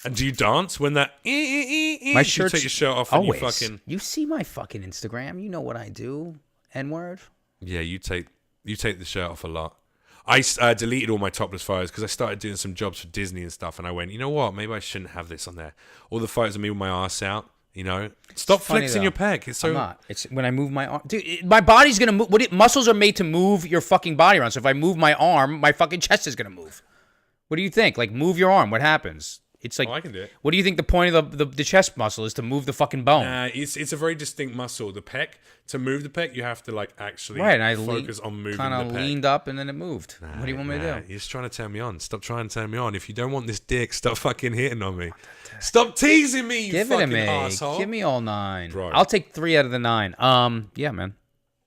And do you dance when that? My shirt. You take your shirt off and always. you fucking. You see my fucking Instagram. You know what I do. N-word. Yeah, you take the shirt off a lot. I deleted all my topless photos because I started doing some jobs for Disney and stuff, and I went, you know what? Maybe I shouldn't have this on there. All the photos of me with my ass out. You know, stop flexing your pec. It's so. I'm not. It's when I move my arm, dude. My body's gonna move. Muscles are made to move your fucking body around. So if I move my arm, my fucking chest is gonna move. What do you think? Like, move your arm. What happens? It's like, I can do it. What do you think the point of the chest muscle is? To move the fucking bone. It's a very distinct muscle. The pec. To move the pec, you have to like actually right. And I focus on moving the pec. Kind of leaned up and then it moved. What do you want me to do? You're just trying to turn me on. Stop trying to turn me on. If you don't want this dick, stop fucking hitting on me. Stop teasing me, you Give it fucking to me. asshole. Give me all 9. Bro. I'll take 3 out of the 9. Yeah, man.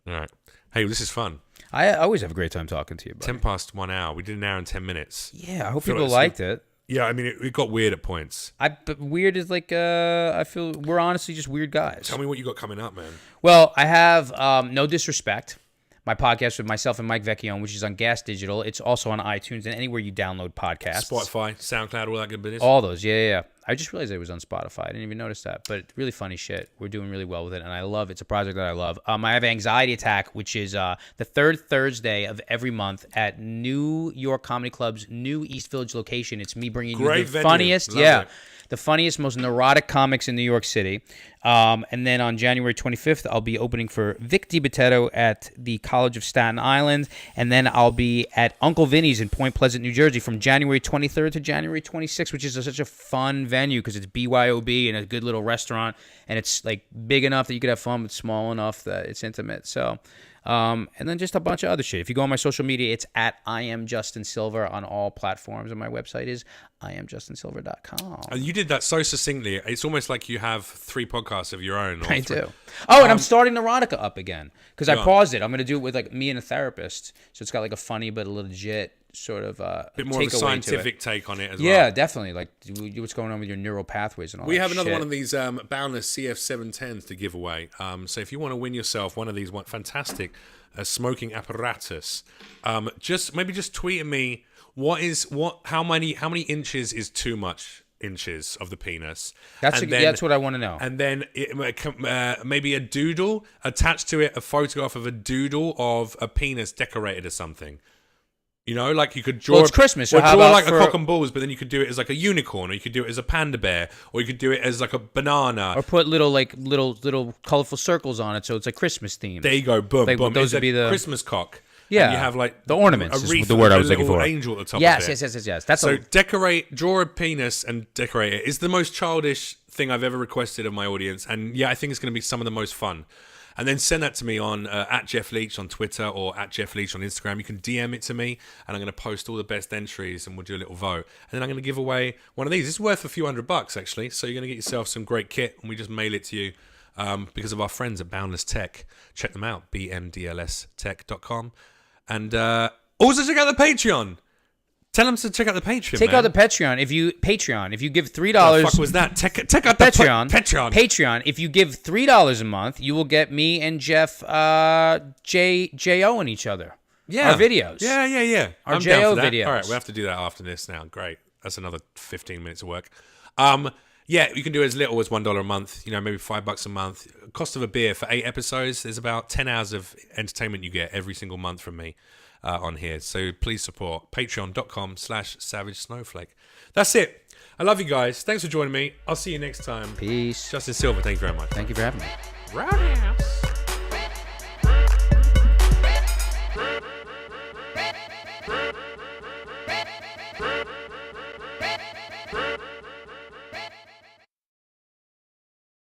All right. Hey, this is fun. I always have a great time talking to you, buddy. 10 past 1 hour. We did an hour and 10 minutes. Yeah, I hope Feel people like liked it. Yeah, I mean, it got weird at points. But weird is like, I feel we're honestly just weird guys. Tell me what you got coming up, man. Well, I have No Disrespect, my podcast with myself and Mike Vecchione, which is on Gas Digital. It's also on iTunes and anywhere you download podcasts. Spotify, SoundCloud, all that good business. All those, yeah. I just realized it was on Spotify. I didn't even notice that, but really funny shit. We're doing really well with it, and I love it. It's a project that I love. I have Anxiety Attack, which is the third Thursday of every month at New York Comedy Club's new East Village location. It's me bringing you the funniest, the funniest, most neurotic comics in New York City. And then on January 25th, I'll be opening for Vic DiBattista at the College of Staten Island. And then I'll be at Uncle Vinny's in Point Pleasant, New Jersey from January 23rd to January 26th, which is such a fun venue because it's BYOB and a good little restaurant. And it's like big enough that you could have fun, but small enough that it's intimate. So, and then just a bunch of other shit. If you go on my social media, it's at I am Justin Silver on all platforms. And my website is IamJustinSilver.com. You did that so succinctly. It's almost like you have 3 podcasts of your own. I do. Oh, and I'm starting Neurotica up again because I paused it. I'm going to do it with like me and a therapist. So it's got like a funny but a legit sort of bit more of a scientific take on it as well. Yeah, definitely. Like what's going on with your neural pathways and all that. We have another shit. one of these Boundless CF710s to give away. So if you want to win yourself one of these fantastic smoking apparatus, just tweet at me how many inches is too much inches of the penis. That's what I want to know. And then maybe a doodle attached to it, a photograph of a doodle of a penis decorated as something. You know, like you could draw. Well, it's Christmas. So or how draw about like a cock and balls, but then you could do it as like a unicorn, or you could do it as a panda bear, or you could do it as like a banana, or put little colorful circles on it, so it's like Christmas themed. There you go, boom, like, boom. Those would be the Christmas cock. Yeah, and you have like the ornaments. A wreath, is the word I was looking little for. Angel at the top. Yes, of it. yes. That's so draw a penis and decorate it. It's the most childish thing I've ever requested of my audience, and yeah, I think it's going to be some of the most fun. And then send that to me on at Jeff Leach on Twitter or at Jeff Leach on Instagram. You can DM it to me, and I'm going to post all the best entries, and we'll do a little vote. And then I'm going to give away one of these. It's worth a few $100 actually, so you're going to get yourself some great kit, and we just mail it to you because of our friends at Boundless Tech. Check them out, bmdlstech.com. And also check out the Patreon. Tell them to check out the Patreon. Check out the Patreon. If you give $3, what the fuck was that? Check out the Patreon. Patreon. If you give $3 a month, you will get me and Jeff J.O.ing each other. Yeah, our videos. Yeah. Our I'm J.O. down for that. videos. All right, we'll have to do that after this now. Great. That's another 15 minutes of work. Yeah, you can do as little as $1 a month. You know, maybe $5 a month. Cost of a beer for 8 episodes. There's about 10 hours of entertainment you get every single month from me. On here, so please support patreon.com/Savage Snowflake. That's it. I love you guys. Thanks for joining me. I'll see you next time. Peace. Justin Silver, thank you very much. Thank you for having me. Roundhouse.